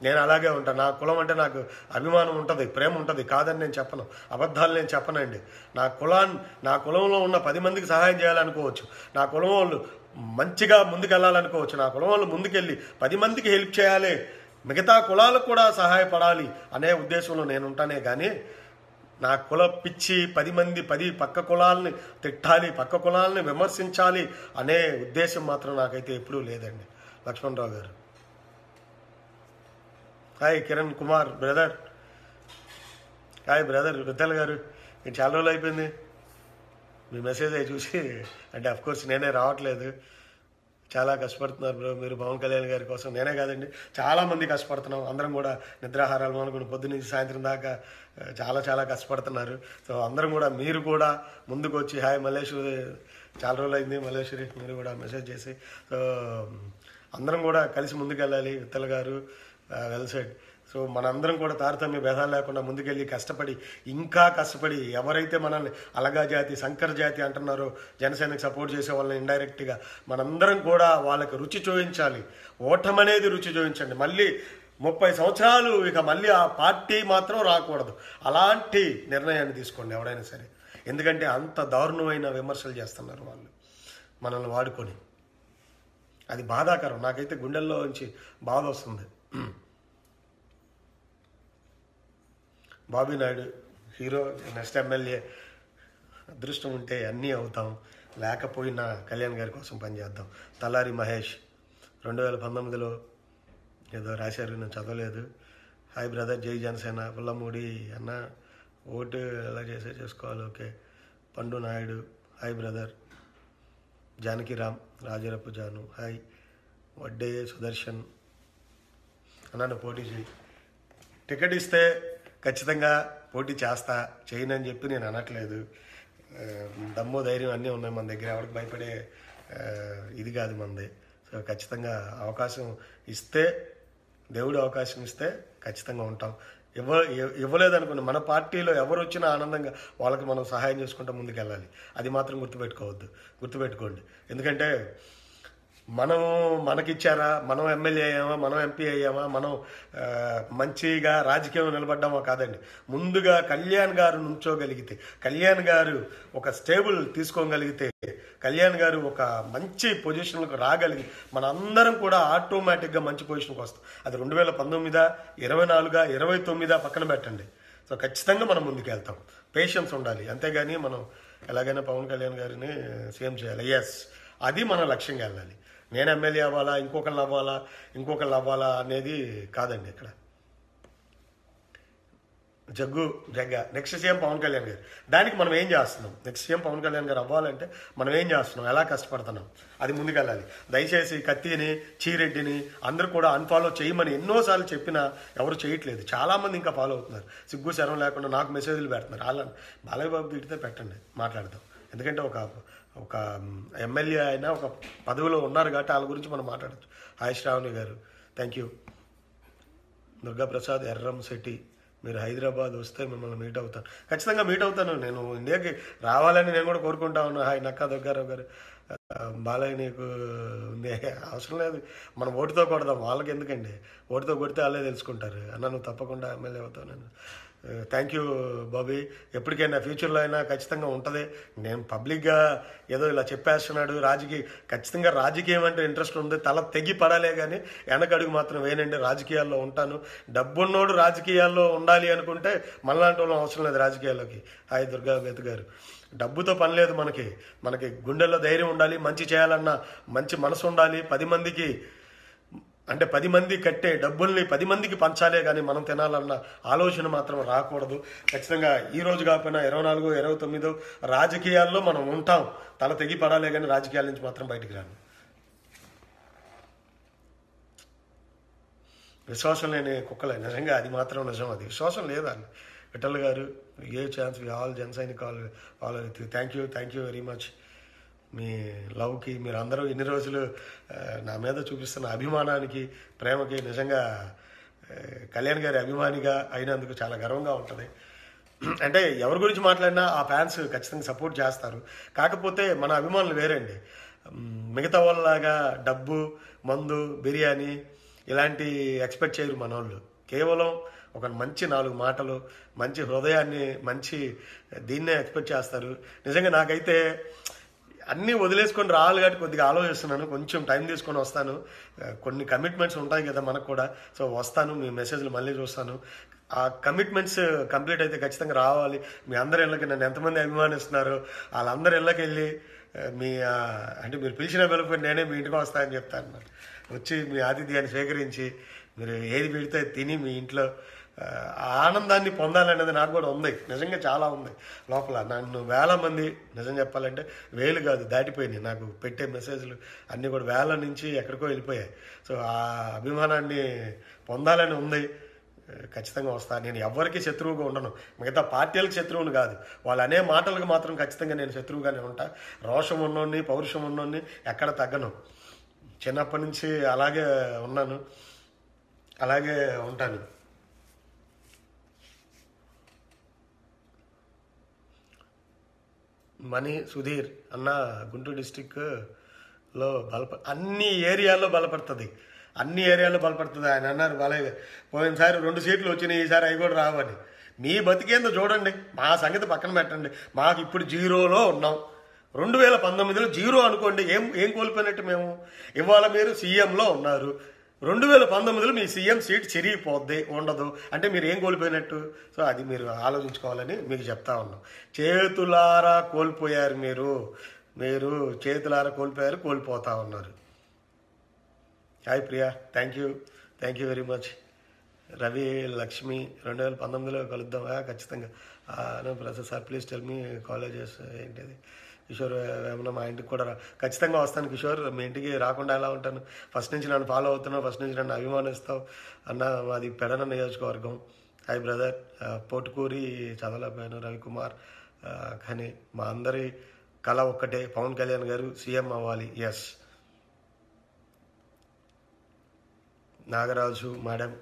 నేను అలాగే ఉంటాను. నా కులం అంటే నాకు అభిమానం ఉంటుంది, ప్రేమ ఉంటుంది, కాదని నేను చెప్పను, అబద్ధాలు నేను చెప్పనండి. నా కులంలో ఉన్న 10 మందికి సహాయం చేయాలనుకోవచ్చు, నా కులం వాళ్ళు మంచిగా ముందుకెళ్ళాలనుకోవచ్చు, నా కులం వాళ్ళు ముందుకెళ్ళి 10 మందికి హెల్ప్ చేయాలి, మిగతా కులాలకు కూడా సహాయపడాలి అనే ఉద్దేశంలో నేను ఉంటానే కానీ నా కుల పిచ్చి 10 పక్క కులాలని తిట్టాలి, పక్క కులాలని విమర్శించాలి అనే ఉద్దేశం మాత్రం నాకైతే ఎప్పుడూ లేదండి. లక్ష్మణరావు గారు, hi. Kiran Kumar brother, hi brother. Vitthal గారు, నేను చాలా రోజులు అయిపోయింది మీ మెసేజ్ అవి చూసి. అంటే అఫ్కోర్స్ నేనే రావట్లేదు, చాలా కష్టపడుతున్నారు బ్రో మీరు పవన్ కళ్యాణ్ గారి కోసం. నేనే కాదండి, చాలామంది కష్టపడుతున్నాం. అందరం కూడా నిద్రాహారాలు అనుకుని పొద్దు నుంచి సాయంత్రం దాకా చాలా కష్టపడుతున్నారు. సో అందరం కూడా, మీరు కూడా ముందుకు వచ్చి, హాయ్ మల్లేశ్వరి, చాలా రోజులు అయింది మల్లేశ్వరి, మీరు కూడా మెసేజ్ చేసి. సో అందరం కూడా కలిసి ముందుకెళ్ళాలి. విఠల్ గారు వెల్ సెడ్. సో మనందరం కూడా తారతమ్య భేదాలు లేకుండా ముందుకెళ్ళి ఇంకా కష్టపడి ఎవరైతే మనల్ని అలగా జాతి, సంకర జాతి అంటున్నారో, జనసేనకి సపోర్ట్ చేసే వాళ్ళని ఇండైరెక్ట్గా మనందరం కూడా వాళ్ళకి రుచి చూపించాలి. ఓటమనేది రుచి చూపించండి. మళ్ళీ 30 సంవత్సరాలు ఇక మళ్ళీ ఆ పార్టీ మాత్రం రాకూడదు. అలాంటి నిర్ణయాన్ని తీసుకోండి ఎవరైనా సరే. ఎందుకంటే అంత దారుణమైన విమర్శలు చేస్తున్నారు వాళ్ళు మనల్ని వాడుకొని. అది బాధాకరం. నాకైతే గుండెల్లో నుంచి బాధ వస్తుంది. Bobby Naidu hero, next MLA. అదృష్టం ఉంటే అన్నీ అవుతాం, లేకపోయినా కళ్యాణ్ గారి కోసం పనిచేద్దాం. తలారి మహేష్ 2019లో ఏదో రాశారు, నేను చదవలేదు. హాయ్ బ్రదర్, జై జనసేన. పుల్లమూడి అన్న, ఓటు ఎలా చేసుకోవాలి, okay. Pandu Naidu, hi brother. Janakiram, Rajarapu Janu, hi. Vadde Sudarshan అన్న, పోటీ చేయి. టికెట్ ఇస్తే ఖచ్చితంగా పోటీ చేస్తా, చేయనని చెప్పి నేను అనట్లేదు. దమ్ము ధైర్యం అన్నీ ఉన్నాయి మన దగ్గర, ఎవరికి భయపడే ఇది కాదు మనది. సో ఖచ్చితంగా అవకాశం ఇస్తే, దేవుడు అవకాశం ఇస్తే ఖచ్చితంగా ఉంటాం. ఇవ్వలేదనుకోండి, మన పార్టీలో ఎవరు వచ్చినా ఆనందంగా వాళ్ళకి మనం సహాయం చేసుకుంటూ ముందుకెళ్ళాలి. అది మాత్రం గుర్తుపెట్టుకోండి. ఎందుకంటే మనకిచ్చారా, మనం ఎమ్మెల్యే అయ్యామా, మనం ఎంపీ అయ్యామా, మనం మంచిగా రాజకీయం నిలబడ్డామా కాదండి. ముందుగా కళ్యాణ్ గారు నుంచోగలిగితే, కళ్యాణ్ గారు ఒక స్టేబుల్ తీసుకోగలిగితే, కళ్యాణ్ గారు ఒక మంచి పొజిషన్లకు రాగలిగి మనందరం కూడా ఆటోమేటిక్గా మంచి పొజిషన్కి వస్తాం. అది 2019, 24, 29 పక్కన పెట్టండి. సో ఖచ్చితంగా మనం ముందుకెళ్తాం. పేషెన్స్ ఉండాలి, అంతేగాని మనం ఎలాగైనా పవన్ కళ్యాణ్ గారిని సీఎం చేయాలి. ఎస్, అది మన లక్ష్యంగా వెళ్ళాలి. నేను ఎమ్మెల్యే అవ్వాలా, ఇంకొకళ్ళు అవ్వాలా అనేది కాదండి ఇక్కడ. జగ్గ నెక్స్ట్ సీఎం పవన్ కళ్యాణ్ గారు. దానికి మనం ఏం చేస్తున్నాం? నెక్స్ట్ సీఎం పవన్ కళ్యాణ్ గారు అవ్వాలంటే మనం ఏం చేస్తున్నాం, ఎలా కష్టపడుతున్నాం, అది ముందుకెళ్ళాలి. దయచేసి కత్తిని, చీరెడ్డిని అందరూ కూడా అన్ఫాలో చేయమని ఎన్నోసార్లు చెప్పినా ఎవరు చేయట్లేదు. చాలామంది ఇంకా ఫాలో అవుతున్నారు. సిగ్గు శరం లేకుండా నాకు మెసేజ్లు పెడుతున్నారు. అలా బాలయ్య బాబు తిడితే పెట్టండి, మాట్లాడదాం. ఎందుకంటే ఒక ఎమ్మెల్యే అయినా ఒక పదవిలో ఉన్నారు కాబట్టి వాళ్ళ గురించి మనం మాట్లాడచ్చు. హాయ్ శ్రావణి గారు, థ్యాంక్ యూ. దుర్గాప్రసాద్ ఎర్రం శెట్టి, మీరు హైదరాబాద్ వస్తే మిమ్మల్ని మీట్ అవుతాను. ఖచ్చితంగా మీట్ అవుతాను. నేను ఇండియాకి రావాలని నేను కూడా కోరుకుంటా ఉన్నాను. హాయ్ నక్కా దుర్గారావు గారు, బాలయ్య నీకు అవసరం లేదు, మనం ఓటుతో కొడదాం. వాళ్ళకి ఎందుకండి, ఓటుతో కొడితే వాళ్ళే తెలుసుకుంటారు. అన్న నువ్వు తప్పకుండా ఎమ్మెల్యే అవుతావు. నేను థ్యాంక్ యూ బాబీ. ఎప్పటికైనా ఫ్యూచర్లో అయినా ఖచ్చితంగా ఉంటుంది. నేను పబ్లిక్గా ఏదో ఇలా చెప్పేస్తున్నాడు, ఖచ్చితంగా రాజకీయం అంటే ఇంట్రెస్ట్ ఉంది, తల తెగి పడాలే కానీ వెనకడుగు మాత్రం వేనండి. రాజకీయాల్లో ఉంటాను. డబ్బున్నోడు రాజకీయాల్లో ఉండాలి అనుకుంటే మనలాంటి వాళ్ళం అవసరం లేదు రాజకీయాల్లోకి. హాయ్ దుర్గా బేత్ గారు, డబ్బుతో పని లేదు మనకి గుండెల్లో ధైర్యం ఉండాలి, మంచి చేయాలన్న మంచి మనసు ఉండాలి. 10 మంది కట్టే డబ్బుల్ని 10 మందికి పంచాలే కానీ మనం తినాలన్న ఆలోచన మాత్రం రాకూడదు. ఖచ్చితంగా ఈ రోజు కాకపోయినా 24, 29 రాజకీయాల్లో మనం ఉంటాం. తల తెగి పడాలే కానీ రాజకీయాల నుంచి మాత్రం బయటికి రాను. విశ్వాసం లేని కుక్కలే, నిజంగా అది మాత్రం నిజం. అది విశ్వాసం లేదా విఠల్ గారు, ఏ chance we all Jana Sainik all thank you very much. మీ లవ్కి మీరు అందరూ ఇన్ని రోజులు నా మీద చూపిస్తున్న అభిమానానికి, ప్రేమకి నిజంగా కళ్యాణ్ గారి అభిమానిగా అయినందుకు చాలా గర్వంగా ఉంటుంది. అంటే ఎవరి గురించి మాట్లాడినా ఆ ఫ్యాన్స్ ఖచ్చితంగా సపోర్ట్ చేస్తారు. కాకపోతే మన అభిమానులు వేరండి. మిగతా వాళ్ళలాగా డబ్బు, మందు, బిర్యానీ ఇలాంటి ఎక్స్పెక్ట్ చేయరు మన వాళ్ళు. కేవలం ఒక మంచి 4 మాటలు, మంచి హృదయాన్ని, మంచి దీన్నే ఎక్స్పెక్ట్ చేస్తారు. నిజంగా నాకైతే అన్నీ వదిలేసుకొని రావాలి కాబట్టి కొద్దిగా ఆలోచిస్తున్నాను. కొంచెం టైం తీసుకొని వస్తాను. కొన్ని కమిట్మెంట్స్ ఉంటాయి కదా మనకు కూడా. సో వస్తాను, మీ మెసేజ్లు మళ్ళీ చూస్తాను. ఆ కమిట్మెంట్స్ కంప్లీట్ అయితే ఖచ్చితంగా రావాలి. మీ అందరి ఇళ్ళకి నన్ను ఎంతమంది అభిమానిస్తున్నారో వాళ్ళందరి ఇళ్ళకి వెళ్ళి అంటే మీరు పిలిచిన పిలుపు నేనే మీ ఇంటికి వస్తానని చెప్తాను. వచ్చి మీ ఆతిథ్యాన్ని స్వీకరించి మీరు ఏది పెడితే తిని మీ ఇంట్లో ఆనందాన్ని పొందాలనేది నాకు కూడా ఉంది. నిజంగా చాలా ఉంది లోపల. నన్ను వేల మంది, నిజం చెప్పాలంటే వేలు కాదు దాటిపోయినాయి నాకు పెట్టే మెసేజ్లు అన్నీ కూడా వేల నుంచి ఎక్కడికో వెళ్ళిపోయాయి. సో ఆ అభిమానాన్ని పొందాలని ఉంది. ఖచ్చితంగా వస్తాను. నేను ఎవరికి శత్రువుగా ఉండను. మిగతా పార్టీలకు శత్రువుని కాదు, వాళ్ళు అనే మాటలకు మాత్రం ఖచ్చితంగా నేను శత్రువుగానే ఉంటా. రోషం ఉన్నోడిని, పౌరుషం ఉన్నోడిని ఎక్కడ తగ్గను. చిన్నప్పటి నుంచి అలాగే ఉన్నాను, అలాగే ఉంటాను. మణి సుధీర్ అన్న, గుంటూరు డిస్టిక్లో అన్ని ఏరియాల్లో బలపడుతుంది. ఆయన అన్నారు బాలయ్య పోయినసారి 2 సీట్లు వచ్చినాయి, ఈసారి అవి కూడా రావని. మీ బతికేందో చూడండి, మా సంగతి పక్కన పెట్టండి. మాకు ఇప్పుడు 0లో ఉన్నాం. 2019లో 0 అనుకోండి, ఏం కోల్పోయినట్టు మేము. ఇవాళ మీరు సీఎంలో ఉన్నారు. 2019లో మీ సీఎం సీట్ చిరిగిపోద్ది, ఉండదు అంటే మీరు ఏం కోల్పోయినట్టు. సో అది మీరు ఆలోచించుకోవాలని మీకు చెప్తా ఉన్నాం. చేతులారా కోల్పోయారు, మీరు చేతులారా కోల్పోతా ఉన్నారు. Hi Priya, thank you very much. Ravi Lakshmi, 2019లో కలుద్దాం ఖచ్చితంగా. Prasad sir please tell me colleges ఏంటిది. కిషోర్ ఏమన్నా మా ఇంటికి కూడా ఖచ్చితంగా వస్తాను. కిషోర్ మీ ఇంటికి రాకుండా ఎలా ఉంటాను. ఫస్ట్ నుంచి నన్ను ఫాలో అవుతున్నావు, ఫస్ట్ నుంచి నన్ను అభిమానిస్తావు అన్న. మాది పెడన నియోజకవర్గం. Hi brother. పోటుకూరి చదవలేకపోయాను. రవికుమార్, కానీ మా అందరి కళ ఒక్కటే, పవన్ కళ్యాణ్ గారు సీఎం అవ్వాలి. ఎస్. నాగరాజు మేడం,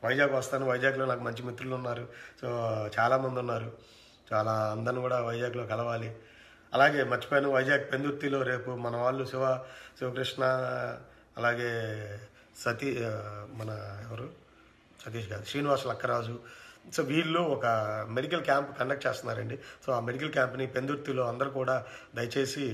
వైజాగ్ వస్తాను. వైజాగ్లో నాకు మంచి మిత్రులు ఉన్నారు. సో చాలామంది ఉన్నారు. చాలా అందరిని కూడా వైజాగ్లో కలవాలి. అలాగే మర్చిపోయాను, వైజాగ్ పెందుర్తిలో రేపు మన వాళ్ళు శివకృష్ణ, అలాగే సతీష్ కాదు, శ్రీనివాస్ లక్కరాజు. సో వీళ్ళు ఒక మెడికల్ క్యాంప్ కండక్ట్ చేస్తున్నారండి. సో ఆ మెడికల్ క్యాంప్ని పెందుర్తిలో అందరూ కూడా దయచేసి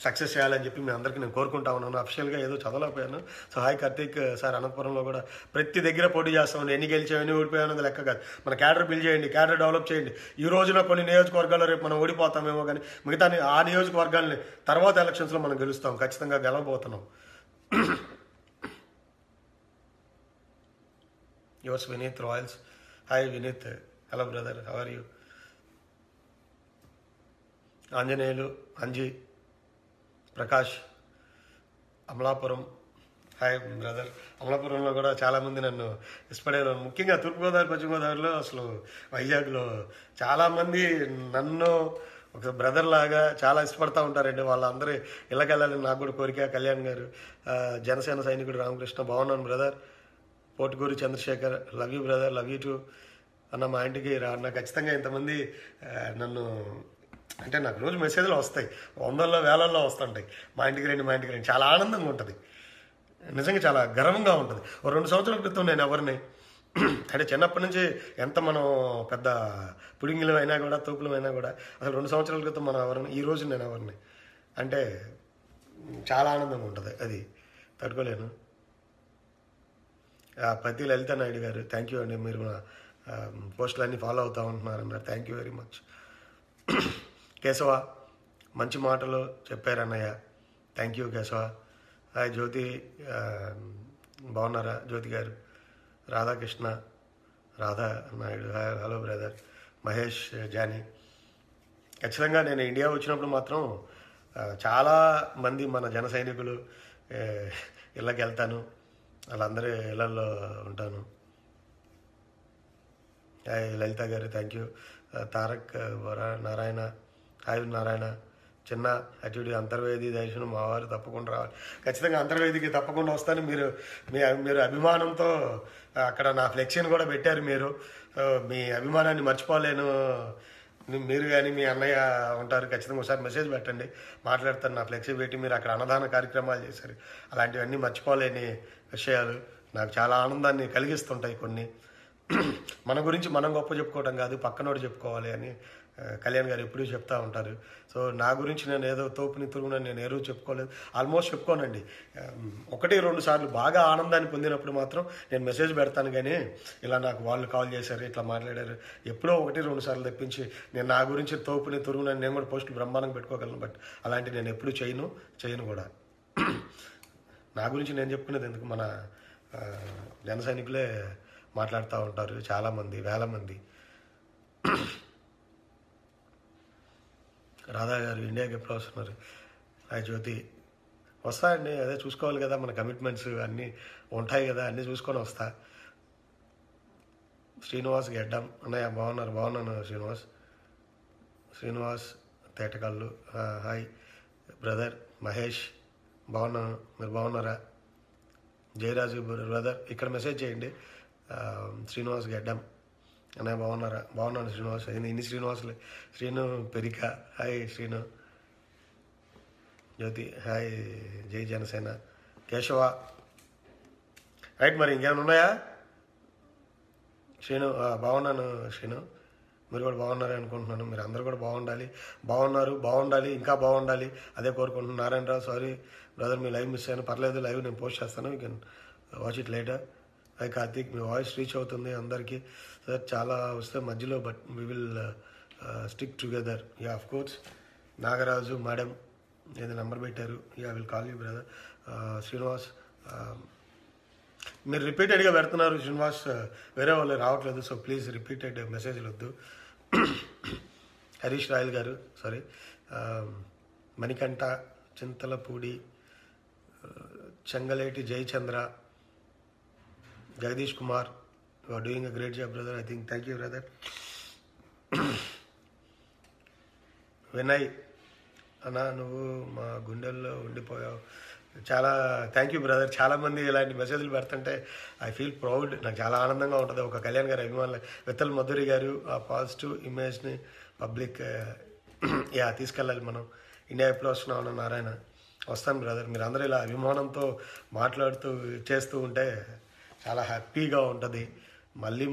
సక్సెస్ చేయాలని చెప్పి మీ అందరికీ నేను కోరుకుంటా ఉన్నాను. అఫిషియల్గా ఏదో చదవలేకపోయాను. సో హాయ్ కార్తీక్ సార్, అనంతపురంలో కూడా ప్రతి దగ్గర పోటీ చేస్తామండి. ఎన్ని గెలిచాము, ఎన్ని ఓడిపోయామన్నది లెక్క కాదు. మన క్యాడర్ బిల్డ్ చేయండి, క్యాడర్ డెవలప్ చేయండి. ఈ రోజున కొన్ని నియోజకవర్గాల్లో రేపు మనం ఓడిపోతామేమో, కానీ మిగతా ఆ నియోజకవర్గాల్ని తర్వాత ఎలక్షన్స్లో మనం గెలుస్తాం, ఖచ్చితంగా గెలవబోతున్నాం. Yours Vineet Royals, hi Vineet, hello brother, how are you? Anjaneyulu, Anji, Prakash, Amalapuram, hi brother. అమలాపురంలో కూడా చాలామంది నన్ను ఇష్టపడేవారు, ముఖ్యంగా తూర్పుగోదావరి, పశ్చిమ గోదావరిలో, అసలు వైజాగ్లో చాలామంది నన్ను ఒక బ్రదర్ లాగా చాలా ఇష్టపడతా ఉంటారండి. వాళ్ళందరూ ఇళ్ళకి వెళ్ళాలని నాకు కూడా కోరిక. కళ్యాణ్ గారు, జనసేన సైనికుడు రామకృష్ణ, బాగున్నాను brother. Potuguri Chandrasekhar, love you brother, love you too అన్న. మా ఇంటికి నాకు ఖచ్చితంగా ఇంతమంది నన్ను అంటే నాకు రోజు మెసేజ్లు వస్తాయి, వందల్లో వేలల్లో వస్తుంటాయి. మా ఇంటికి రండి, చాలా ఆనందంగా ఉంటుంది, నిజంగా చాలా గర్వంగా ఉంటుంది. ఓ 2 సంవత్సరాల క్రితం నేను ఎవరిని అంటే చిన్నప్పటి నుంచి ఎంత మనం పెద్ద పుడింగిలు అయినా కూడా, తూపులు అయినా కూడా, అసలు 2 సంవత్సరాల క్రితం మనం ఎవరిని, ఈ రోజు నేను ఎవరిని అంటే చాలా ఆనందంగా ఉంటుంది, అది తట్టుకోలేను. ప్రతి లలిత నాయుడు గారు, థ్యాంక్ యూ అండి, మీరు నా పోస్టులు అన్నీ ఫాలో అవుతూ ఉంటున్నారన్నారు, thank you very much. Keshava, మంచి మాటలు చెప్పారన్నయ్య, thank you Keshava. Hi Jyothi, బాగున్నారా జ్యోతి గారు? Radhakrishna, Radha Naidu, hi, hello brother. Mahesh Johnny, ఖచ్చితంగా నేను ఇండియా వచ్చినప్పుడు మాత్రం చాలా మంది మన జన సైనికులు ఇళ్ళకి వెళ్తాను, వాళ్ళందరూ ఇళ్ళల్లో ఉంటాను. హాయ్ లలిత గారు, thank you. Tarak Narayana, hi Narayana. చిన్న అటుడి అంతర్వేది దర్శనం మా వారు తప్పకుండా రావాలి. ఖచ్చితంగా అంతర్వేదికి తప్పకుండా వస్తాను. మీరు అభిమానంతో అక్కడ నా ఫ్లెక్సీని కూడా పెట్టారు. మీరు మీ అభిమానాన్ని మర్చిపోలేను. మీరు కానీ మీ అన్నయ్య ఉంటారు, ఖచ్చితంగా ఒకసారి మెసేజ్ పెట్టండి, మాట్లాడతాను. నా ఫ్లెక్సీ పెట్టి మీరు అక్కడ అన్నదాన కార్యక్రమాలు చేశారు, అలాంటివన్నీ మర్చిపోలేని విషయాలు, నాకు చాలా ఆనందాన్ని కలిగిస్తుంటాయి. కొన్ని మన గురించి మనం గొప్ప చెప్పుకోవడం కాదు, పక్కనోడు చెప్పుకోవాలి అని కళ్యాణ్ గారు ఎప్పుడూ చెప్తా ఉంటారు. సో నా గురించి నేను ఏదో తోపుని తురుగునని నేను ఏదో చెప్పుకోలేదు, ఆల్మోస్ట్ చెప్పుకోనండి. 1-2 సార్లు బాగా ఆనందాన్ని పొందినప్పుడు మాత్రం నేను మెసేజ్ పెడతాను, కానీ ఇలా నాకు వాళ్ళు కాల్ చేశారు, ఇట్లా మాట్లాడారు, ఎప్పుడో 1-2 సార్లు తెప్పించి నేను నా గురించి తోపుని తురుగునని నేను కూడా పోస్టులు బ్రహ్మాండంగా పెట్టుకోగలను. బట్ అలాంటి నేను ఎప్పుడూ చేయను కూడా. నా గురించి నేను చెప్పుకునేది ఎందుకు, మన జన సైనికులే మాట్లాడుతూ ఉంటారు, చాలామంది, వేల మంది. రాధా గారు, ఇండియాకి ఎప్పుడు వస్తున్నారు? హాయ్ జ్యోతి, వస్తా అండి, అదే చూసుకోవాలి కదా, మన కమిట్మెంట్స్ అన్నీ ఉంటాయి కదా, అన్నీ చూసుకొని వస్తా. శ్రీనివాస్ గెడ్డం, అన్నయ్య బాగున్నాను శ్రీనివాస్ తేటకల్లు, హాయ్ బ్రదర్. మహేష్, బాగున్నాను, మీరు బాగున్నారా? జయరాజు బ్రదర్, ఇక్కడ మెసేజ్ చేయండి. శ్రీనివాస్ గెడ్డం, అన్నయ్య బాగున్నాను శ్రీనివాస్. ఇన్ని శ్రీనివాసులే, శ్రీను పెరిక, హాయ్ శ్రీను. జ్యోతి, హాయ్, జై జనసేన. కేశవ, రైట్, మరి ఇంకేమైనా ఉన్నాయా? శ్రీను, బాగున్నాను శ్రీను, మీరు కూడా బాగున్నారని అనుకుంటున్నాను. మీరు అందరూ కూడా బాగుండాలి, ఇంకా బాగుండాలి, అదే కోరుకుంటున్నాను. నారాయణరావు, సారీ బ్రదర్, మీ లైవ్ మిస్ అయ్యాను, పర్లేదు, లైవ్ నేను పోస్ట్ చేస్తాను, you can watch it later. Hi Karthik, me voice reach అవుతుంది అందరికీ సార్, చాలా వస్తే మధ్యలో, but we will stick together. Yeah, of course. Nagaraju madam ఏదో నెంబర్ పెట్టారు, yeah will call you brother. Srinivas, మీరు రిపీటెడ్గా పెడుతున్నారు శ్రీనివాస్, వేరే వాళ్ళు రావట్లేదు, సో ప్లీజ్ రిపీటెడ్ మెసేజ్లు వద్దు. హరీష్ రాయల్ గారు, sorry. Manikanta, Chintalapudi, Chengaleti Jayachandra, Jagadish Kumar, you are doing a great job brother, I think, thank you brother. Vinay అన్న, నువ్వు మా గుండెల్లో ఉండిపోయావు, చాలా థ్యాంక్ యూ బ్రదర్. చాలామంది ఇలాంటి మెసేజ్లు పెడుతుంటే ఐ ఫీల్ ప్రౌడ్, నాకు చాలా ఆనందంగా ఉంటుంది. ఒక కళ్యాణ్ గారి అభిమానులు, విత్తల్ మధురి గారు, ఆ పాజిటివ్ ఇమేజ్ని పబ్లిక్ యా తీసుకెళ్ళాలి మనం. ఇండియా ఎప్పుడు వస్తున్నావు అన్న నారాయణ, వస్తాను బ్రదర్. మీరు అందరూ ఇలా అభిమానంతో మాట్లాడుతూ చేస్తూ ఉంటే చాలా హ్యాపీగా ఉంటుంది. మళ్ళీ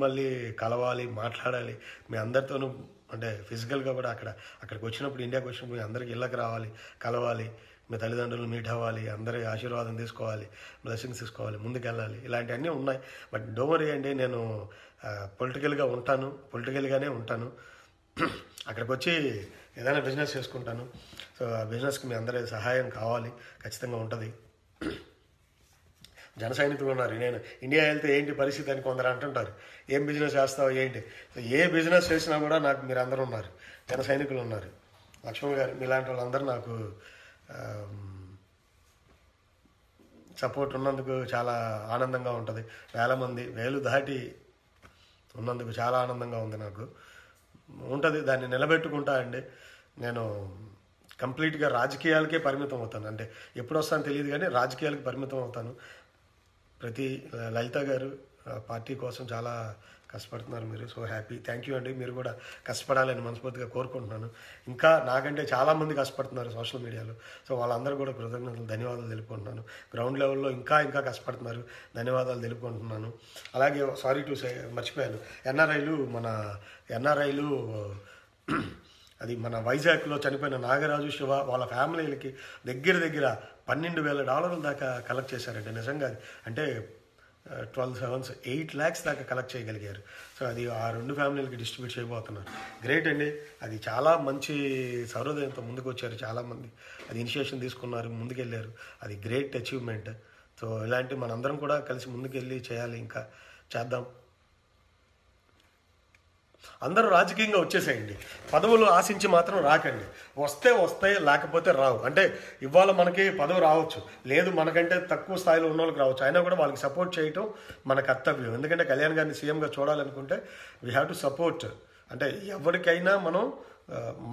కలవాలి, మాట్లాడాలి మీ అందరితోనూ, అంటే ఫిజికల్గా కూడా అక్కడికి వచ్చినప్పుడు, ఇండియాకి వచ్చినప్పుడు మీ అందరికి ఇళ్ళకి రావాలి, కలవాలి, మీ తల్లిదండ్రులు మీట్ అవ్వాలి, అందరి ఆశీర్వాదం తీసుకోవాలి, బ్లెస్సింగ్స్ తీసుకోవాలి, ముందుకెళ్ళాలి, ఇలాంటివన్నీ ఉన్నాయి. బట్ డోంట్ వరీ అండి, నేను పొలిటికల్గానే ఉంటాను. అక్కడికి వచ్చి ఏదైనా బిజినెస్ చేసుకుంటాను. సో ఆ బిజినెస్కి మీ అందరి సహాయం కావాలి, ఖచ్చితంగా ఉంటుంది. జన సైనికులు ఉన్నారు. నేను ఇండియా వెళ్తే ఏంటి పరిస్థితి అని కొందరు అంటుంటారు, ఏం బిజినెస్ చేస్తావు ఏంటి. సో ఏ బిజినెస్ చేసినా కూడా నాకు మీరు అందరూ ఉన్నారు, జన సైనికులు ఉన్నారు. లక్ష్మణ్ గారు మీలాంటి వాళ్ళందరూ నాకు సపోర్ట్ ఉన్నందుకు చాలా ఆనందంగా ఉంటుంది. వేలు దాటి ఉన్నందుకు చాలా ఆనందంగా ఉంది నాకు. ఉంటుంది, దాన్ని నిలబెట్టుకుంటా అండి. నేను కంప్లీట్గా రాజకీయాలకే పరిమితం అవుతాను. అంటే ఎప్పుడు వస్తానో తెలియదు కానీ రాజకీయాలకు పరిమితం అవుతాను. లలిత గారు పార్టీ కోసం చాలా కష్టపడుతున్నారు మీరు. సో హ్యాపీ, థ్యాంక్ యూ అండి. మీరు కూడా కష్టపడాలని మనస్ఫూర్తిగా కోరుకుంటున్నాను. ఇంకా నాకంటే చాలామంది కష్టపడుతున్నారు సోషల్ మీడియాలో. సో వాళ్ళందరూ కూడా కృతజ్ఞతలు, ధన్యవాదాలు తెలుపుకుంటున్నాను. గ్రౌండ్ లెవెల్లో ఇంకా కష్టపడుతున్నారు, ధన్యవాదాలు తెలుపుకుంటున్నాను. అలాగే సారీ టు సే మర్చిపోయాను, ఎన్ఆర్ఐలు అది మన వైజాగ్లో చనిపోయిన నాగరాజు, శివ వాళ్ళ ఫ్యామిలీలకి దగ్గర $12,000 దాకా కలెక్ట్ చేశారండి. నిజంగా అంటే 12 7 8 lakhs దాకా కలెక్ట్ చేయగలిగారు. సో అది ఆ 2 ఫ్యామిలీలకి డిస్ట్రిబ్యూట్ చేయబోతున్నారు. గ్రేట్ అండి. అది చాలా మంచి సౌహృదయంతో ముందుకు వచ్చారు చాలామంది. అది ఇనిషియేషన్ తీసుకున్నారు, ముందుకెళ్ళారు. అది గ్రేట్ అచీవ్మెంట్. సో ఇలాంటి మనందరం కూడా కలిసి ముందుకెళ్ళి చేయాలి, ఇంకా చేద్దాం. అందరూ రాజకీయంగా వచ్చేసేయండి, పదవులు ఆశించి మాత్రం రాకండి. వస్తాయి, లేకపోతే రావు. అంటే ఇవాళ మనకి పదవి రావచ్చు, లేదు మనకంటే తక్కువ స్థాయిలో ఉన్న వాళ్ళకి రావచ్చు, అయినా కూడా వాళ్ళకి సపోర్ట్ చేయటం మన కర్తవ్యం. ఎందుకంటే కళ్యాణ్ గారిని సీఎంగా చూడాలనుకుంటే వీ హ్యావ్ టు సపోర్ట్. అంటే ఎవరికైనా మనం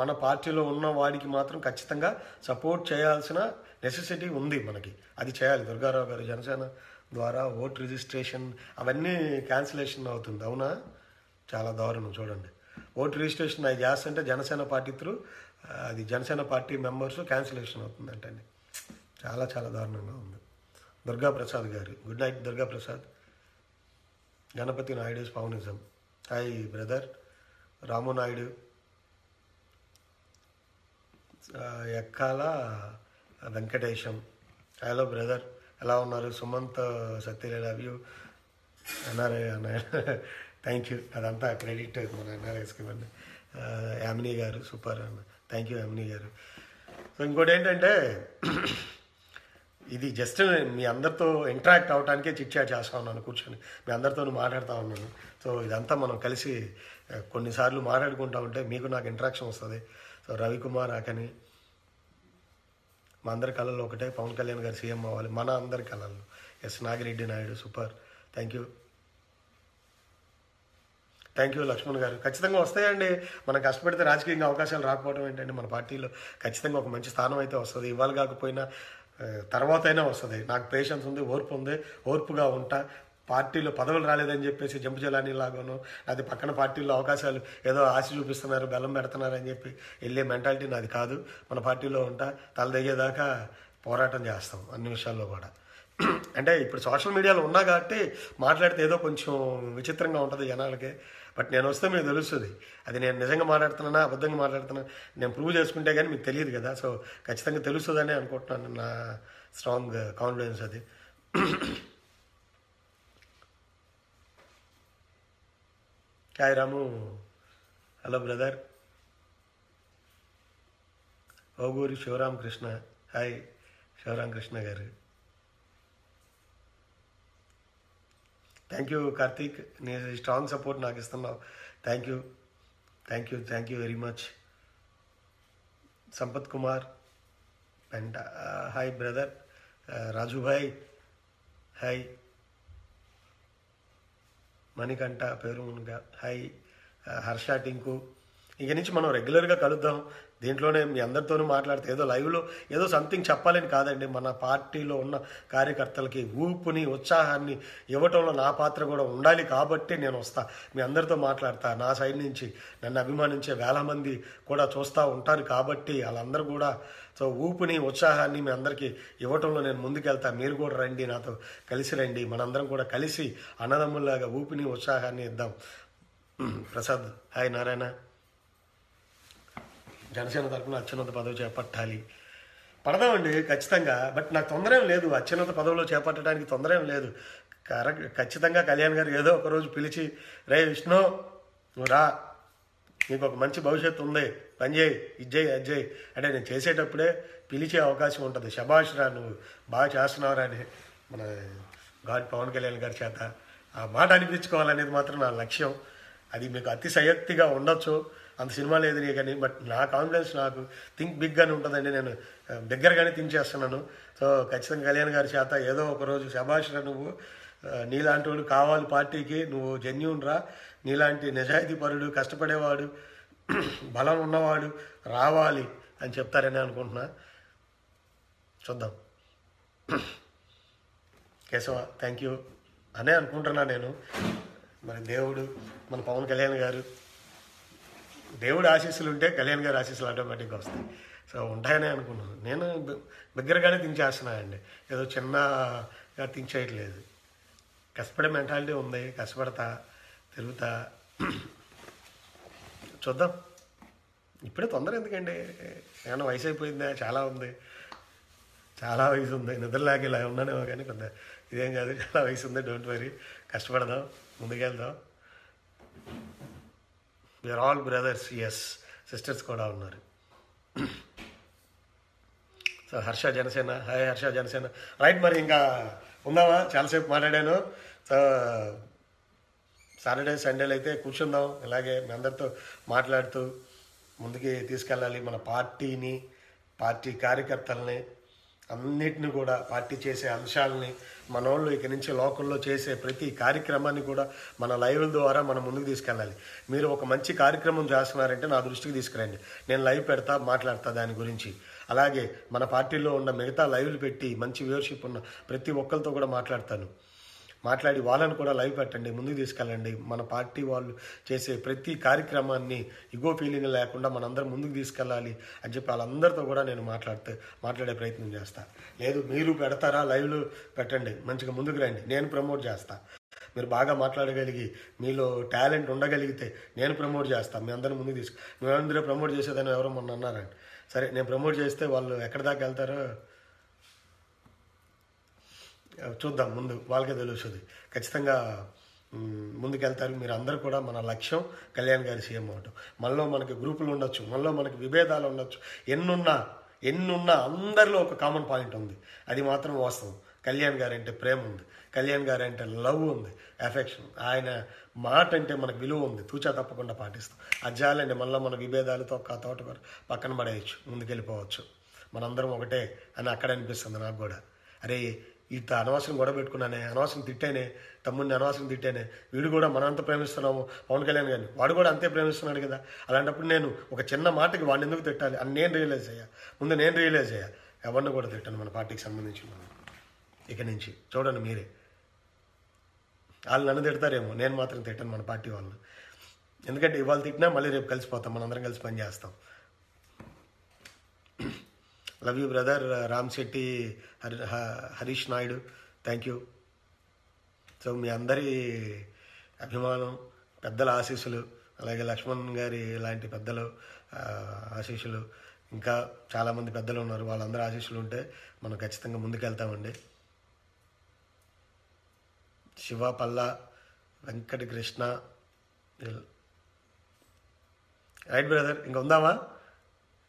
మన పార్టీలో ఉన్న వాడికి మాత్రం ఖచ్చితంగా సపోర్ట్ చేయాల్సిన నెసెసిటీ ఉంది మనకి. అది చేయాలి. దుర్గారావు గారు జనసేన ద్వారా ఓట్ రిజిస్ట్రేషన్ అవన్నీ క్యాన్సిలేషన్ అవుతుంది, అవునా? చాలా దారుణం చూడండి. ఓటు రిజిస్ట్రేషన్ అది చేస్తుంటే జనసేన పార్టీ త్రూ అది జనసేన పార్టీ మెంబర్స్ క్యాన్సిలేషన్ అవుతుందంటండి. చాలా దారుణంగా ఉంది. దుర్గా ప్రసాద్ గారు, good night Durga Prasad. Ganapati Naidu Pawanism, hi brother. Ramu Naidu, Ekkala Venkatesam, hello brother, ఎలా ఉన్నారు? Sumanth Satyale, love you. NRI thank you, అదంతా క్రెడిట్ మన ఎన్ఆర్ఐస్కి ఇవ్వండి. యామిని గారు సూపర్ అన్న, థ్యాంక్ యూ యామిని గారు. సో ఇంకోటి ఏంటంటే ఇది జస్ట్ మీ అందరితో ఇంటరాక్ట్ అవడానికే చిట్చాట్ చేస్తూ ఉన్నాను, కూర్చొని మీ అందరితో మాట్లాడుతూ ఉన్నాను. సో ఇదంతా మనం కలిసి కొన్నిసార్లు మాట్లాడుకుంటూ ఉంటే మీకు నాకు ఇంటరాక్షన్ వస్తుంది. సో రవికుమార్ ఆకని, మా అందరి కళల్లో ఒకటే, పవన్ కళ్యాణ్ గారు సీఎం అవ్వాలి మన అందరి కళల్లో. S Nagireddy Naidu super, thank you Lakshman గారు. ఖచ్చితంగా వస్తాయండి. మనం కష్టపడితే రాజకీయంగా అవకాశాలు రాకపోవడం ఏంటంటే, మన పార్టీలో ఖచ్చితంగా ఒక మంచి స్థానం అయితే వస్తుంది. ఇవాళ కాకపోయినా తర్వాత అయినా వస్తుంది. నాకు పేషెన్స్ ఉంది, ఓర్పుగా ఉంటా. పార్టీలో పదవులు రాలేదని చెప్పేసి జంపు జలాని లాగాను, అది పక్కన పార్టీల్లో అవకాశాలు ఏదో ఆశ చూపిస్తున్నారు, బెల్లం పెడుతున్నారు అని చెప్పి వెళ్ళే మెంటాలిటీ నాది కాదు. మన పార్టీలో ఉంటా, తల దిగేదాకా పోరాటం చేస్తాం అన్ని విషయాల్లో కూడా. అంటే ఇప్పుడు సోషల్ మీడియాలో ఉన్నా కాబట్టి మాట్లాడితే ఏదో కొంచెం విచిత్రంగా ఉంటుంది జనాలకి. బట్ నేను వస్తే మీకు తెలుస్తుంది అది నేను నిజంగా మాట్లాడుతున్నానా అబద్ధంగా మాట్లాడుతున్నా నేను ప్రూవ్ చేసుకుంటే కానీ మీకు తెలియదు కదా. సో ఖచ్చితంగా తెలుస్తుందని అనుకుంటున్నాను, నా స్ట్రాంగ్ కాన్ఫిడెన్స్ అది. Hi Ramu, hello brother. Oguri Sivaramakrishna, hi Sivaramakrishna గారు. థ్యాంక్ యూ కార్తీక్, నీ స్ట్రాంగ్ సపోర్ట్ నాకు ఇస్తున్నావు. Thank you very much. Sampath Kumar Penta, hi brother. Rajubhai hi. Manikanta Perumuniga hi. Harsha Tinku. ఇక నుంచి మనం రెగ్యులర్గా కలుద్దాం. దీంట్లోనే మీ అందరితోనూ మాట్లాడితే ఏదో లైవ్లో ఏదో సంథింగ్ చెప్పాలని కాదండి, మన పార్టీలో ఉన్న కార్యకర్తలకి ఊపుని ఉత్సాహాన్ని ఇవ్వటంలో నా పాత్ర కూడా ఉండాలి. కాబట్టి నేను వస్తా, మీ అందరితో మాట్లాడతా. నా సైడ్ నుంచి నన్ను అభిమానించే వేల మంది కూడా చూస్తూ ఉంటారు కాబట్టి వాళ్ళందరూ కూడా సో ఊపుని ఉత్సాహాన్ని మీ అందరికీ ఇవ్వటంలో నేను ముందుకెళ్తా. మీరు కూడా రండి, నాతో కలిసి రండి. మనందరం కూడా కలిసి అన్నదమ్ముల్లాగా ఊపిని ఉత్సాహాన్ని ఇద్దాం. ప్రసాద్ హాయ్. నారాయణ, జనసేన తరఫున అత్యున్నత పదవి చేపట్టాలి. పడదామండి ఖచ్చితంగా. బట్ నాకు తొందర ఏం లేదు, అత్యున్నత పదవిలో చేపట్టడానికి తొందర ఏం లేదు. ఖచ్చితంగా కళ్యాణ్ గారు ఏదో ఒకరోజు పిలిచి, రే విష్ణు నువ్వు రా, నీకు ఒక మంచి భవిష్యత్తు ఉంది, పని చేయి, ఇజ్జేయి అజ్జేయి అంటే నేను చేసేటప్పుడే పిలిచే అవకాశం ఉంటుంది. శభాష్ రా, నువ్వు బాగా చేస్తున్నావురా అని మన గాడ్ పవన్ కళ్యాణ్ గారి చేత ఆ మాట అనిపించుకోవాలనేది మాత్రం నా లక్ష్యం. అది మీకు అతిశయోక్తిగా ఉండొచ్చు, అంత సినిమా లేదు కానీ, బట్ నా కాన్ఫిడెన్స్ నాకు థింక్ బిగ్గానే ఉంటుందండి. నేను దగ్గరగానే థింక్ చేస్తున్నాను. సో ఖచ్చితంగా కళ్యాణ్ గారి చేత ఏదో ఒకరోజు శభాష్రా, నువ్వు నీలాంటి వాడు కావాలి పార్టీకి, నువ్వు జెన్యూన్ రా, నీలాంటి నిజాయితీ పరుడు, కష్టపడేవాడు, బలం ఉన్నవాడు రావాలి అని చెప్తారని అనుకుంటున్నా. చూద్దాం. కేశవ థ్యాంక్ యూ అనే అనుకుంటున్నా నేను. మరి దేవుడు, మన పవన్ కళ్యాణ్ గారు, దేవుడు ఆశీస్సులు ఉంటే కళ్యాణ్ గారి ఆశీస్సులు ఆటోమేటిక్గా వస్తాయి. సో ఉంటాయనే అనుకున్నాను. నేను దగ్గరగానే థింక్ చేస్తున్నానండి, ఏదో చిన్నగా థింక్ చేయట్లేదు. కష్టపడే మెంటాలిటీ ఉంది, కష్టపడతా, తిరుగుతా. చూద్దాం. ఇప్పుడే తొందర ఎందుకండి, ఏమన్నా వయసు అయిపోయిందా? చాలా ఉంది, చాలా వయసు ఉంది. నిద్రలాగే ఇలా ఉన్నానేమో కానీ కొంత ఇదేం కాదు, చాలా వయసు ఉంది. డోంట్ వరీ, కష్టపడదాం, ముందుకెళ్దాం. We are all brothers. Yes, sisters కూడా ఉన్నారు. So Harsha Janasena, hi Harsha Janasena. Right, మరి ఇంకా ఉందామా? చాలాసేపు మాట్లాడాను. సో సాటర్డే సండేలు అయితే కూర్చుందాం, ఇలాగే మీ అందరితో మాట్లాడుతూ ముందుకి తీసుకెళ్ళాలి. మన పార్టీని, పార్టీ కార్యకర్తల్ని, అన్నిటిని కూడా, పార్టీ చేసే అంశాలని, మనోళ్ళు ఇక నుంచి లోకల్లో చేసే ప్రతి కార్యక్రమాన్ని కూడా మన లైవ్ల ద్వారా మనం ముందుకు తీసుకెళ్ళాలి. మీరు ఒక మంచి కార్యక్రమం చేస్తున్నారంటే నా దృష్టికి తీసుకురండి, నేను లైవ్ పెడతా, మాట్లాడతా దాని గురించి. అలాగే మన పార్టీలో ఉన్న మిగతా లైవ్లు పెట్టి మంచి వ్యూవర్షిప్ ఉన్న ప్రతి ఒక్కరితో కూడా మాట్లాడి వాళ్ళని కూడా లైవ్ పెట్టండి, ముందుకు తీసుకెళ్ళండి. మన పార్టీ వాళ్ళు చేసే ప్రతి కార్యక్రమాన్ని ఇగో ఫీలింగ్ లేకుండా మనందరం ముందుకు తీసుకెళ్ళాలి అని చెప్పి వాళ్ళందరితో కూడా నేను మాట్లాడే ప్రయత్నం చేస్తాను. లేదు మీరు పెడతారా, లైవ్లు పెట్టండి, మంచిగా ముందుకు రండి, నేను ప్రమోట్ చేస్తాను. మీరు బాగా మాట్లాడగలిగి, మీలో టాలెంట్ ఉండగలిగితే నేను ప్రమోట్ చేస్తాను. మీ అందరూ ముందుకు మేమందరూ ప్రమోట్ చేసేదని ఎవరో మొన్న అన్నారండి. సరే, నేను ప్రమోట్ చేస్తే వాళ్ళు ఎక్కడి దాకా వెళ్తారో చూద్దాం, ముందు వాళ్ళకే తెలుస్తుంది. ఖచ్చితంగా ముందుకెళ్తారు. మీరు అందరూ కూడా, మన లక్ష్యం కళ్యాణ్ గారి సీఎం అవటం. మనలో మనకి గ్రూపులు ఉండొచ్చు, మనలో మనకి విభేదాలు ఉండొచ్చు, ఎన్నున్నా అందరిలో ఒక కామన్ పాయింట్ ఉంది, అది మాత్రం వాస్తవం. కళ్యాణ్ గారు అంటే ప్రేమ ఉంది, కళ్యాణ్ గారు అంటే లవ్ ఉంది, ఎఫెక్షన్. ఆయన మాట అంటే మనకు విలువ ఉంది, తూచా తప్పకుండా పాటిస్తాం. అజ్జాలండి, మనలో మన విభేదాలతో ఒక తోట పక్కన పడేయచ్చు, ముందుకెళ్ళిపోవచ్చు. మనందరం ఒకటే అని అక్కడ అనిపిస్తుంది నాకు కూడా. అరే, ఇంత అనవసరం గొడవ పెట్టుకున్నానే, అనవసరం తిట్టానే, తమ్ముడిని అనవసరం తిట్టానే, వీడు కూడా మనంత ప్రేమిస్తున్నాము పవన్ కళ్యాణ్ గారిని, వాడు కూడా అంతే ప్రేమిస్తున్నాడు కదా. అలాంటప్పుడు నేను ఒక చిన్న మాటకి వాడిని ఎందుకు తిట్టాలి అని నేను రియలైజ్ అయ్యా. ఎవరిని కూడా తిట్టాను మన పార్టీకి సంబంధించిన. ఇక నుంచి చూడండి మీరే, వాళ్ళు నన్ను తిడతారేమో, నేను మాత్రం తిట్టాను మన పార్టీ వాళ్ళు. ఎందుకంటే ఇవాళ తిట్టినా మళ్ళీ రేపు కలిసిపోతాం, మనందరం కలిసి పనిచేస్తాం. Love you brother. Ram Shetty, Harish Naidu, thank you. So మీ అందరి అభిమానం, పెద్దల ఆశీస్సులు, అలాగే లక్ష్మణ్ గారి లాంటి పెద్దలు ఆశీస్సులు, ఇంకా చాలామంది పెద్దలు ఉన్నారు, వాళ్ళందరూ ఆశీస్సులు ఉంటే మనం ఖచ్చితంగా ముందుకెళ్తామండి. శివ పల్లా, వెంకట కృష్ణ. రైట్ బ్రదర్, ఇంకా ఉందామా?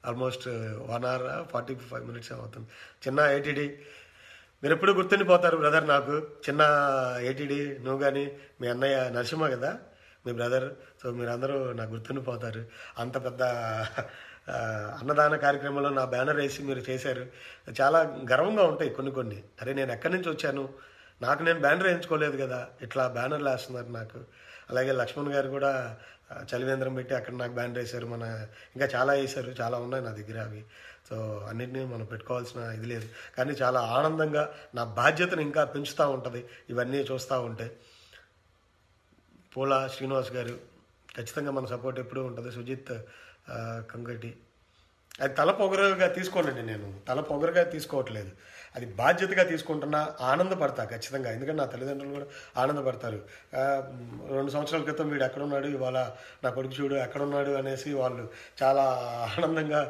ఆల్మోస్ట్ 1 hour 45 minutes అవుతుంది. చిన్న ఏటీడీ, మీరు ఎప్పుడు గుర్తుండిపోతారు బ్రదర్ నాకు. చిన్న ఏటీడీ, నువ్వు కానీ మీ అన్నయ్య నరసింహ కదా మీ బ్రదర్. సో మీరందరూ నాకు గుర్తుండిపోతారు. అంత పెద్ద అన్నదాన కార్యక్రమంలో నా బ్యానర్ వేసి మీరు చేశారు. చాలా గర్వంగా ఉంటాయి కొన్ని. అరే, నేను ఎక్కడి నుంచి వచ్చాను, నాకు నేను బ్యానర్ వేయించుకోలేదు కదా, ఇట్లా బ్యానర్లు వేస్తున్నారు నాకు. అలాగే లక్ష్మణ్ గారు కూడా చలివేంద్రం పెట్టి అక్కడ నాకు బ్యానర్ వేశారు. ఇంకా చాలా వేశారు, చాలా ఉన్నాయి నా దగ్గర అవి. సో అన్నింటినీ మనం పెట్టుకోవాల్సిన ఇది లేదు, కానీ చాలా ఆనందంగా నా బాధ్యతను ఇంకా పెంచుతూ ఉంటుంది ఇవన్నీ చూస్తూ ఉంటే. పూల శ్రీనివాస్ గారు, ఖచ్చితంగా మన సపోర్ట్ ఎప్పుడూ ఉంటుంది. సుజిత్ కంగటి, అది తల పొగరుగా తీసుకోండి, నేను తల పొగరుగా తీసుకోవట్లేదు, అది బాధ్యతగా తీసుకుంటున్నా. ఆనందపడతా ఖచ్చితంగా, ఎందుకంటే నా తల్లిదండ్రులు కూడా ఆనందపడతారు. 2 సంవత్సరాల క్రితం వీడు ఎక్కడున్నాడు, ఇవాళ నా కొడుకు చూడు ఎక్కడున్నాడు అనేసి వాళ్ళు చాలా ఆనందంగా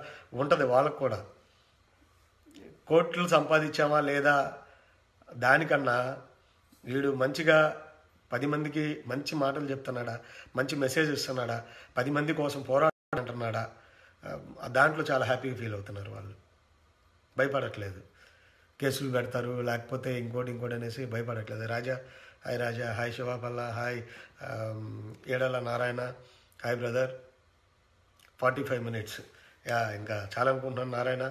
ఉంటుంది వాళ్ళకు కూడా. కోట్లు సంపాదించామా లేదా దానికన్నా వీడు మంచిగా 10 మందికి మంచి మాటలు చెప్తున్నాడా, మంచి మెసేజ్ ఇస్తున్నాడా, 10 మంది కోసం పోరాడుతున్నాడా, దాంట్లో చాలా హ్యాపీగా ఫీల్ అవుతున్నారు వాళ్ళు, భయపడట్లేదు. కేసులు పెడతారు, లేకపోతే ఇంకోటి అనేసి భయపడట్లేదు. Raja, hi Raja, hi Sivapalla, hi Edala Narayana, hi brother. 45 minutes. Yeah, ఇంకా చాలా అనుకుంటున్నాను నారాయణ.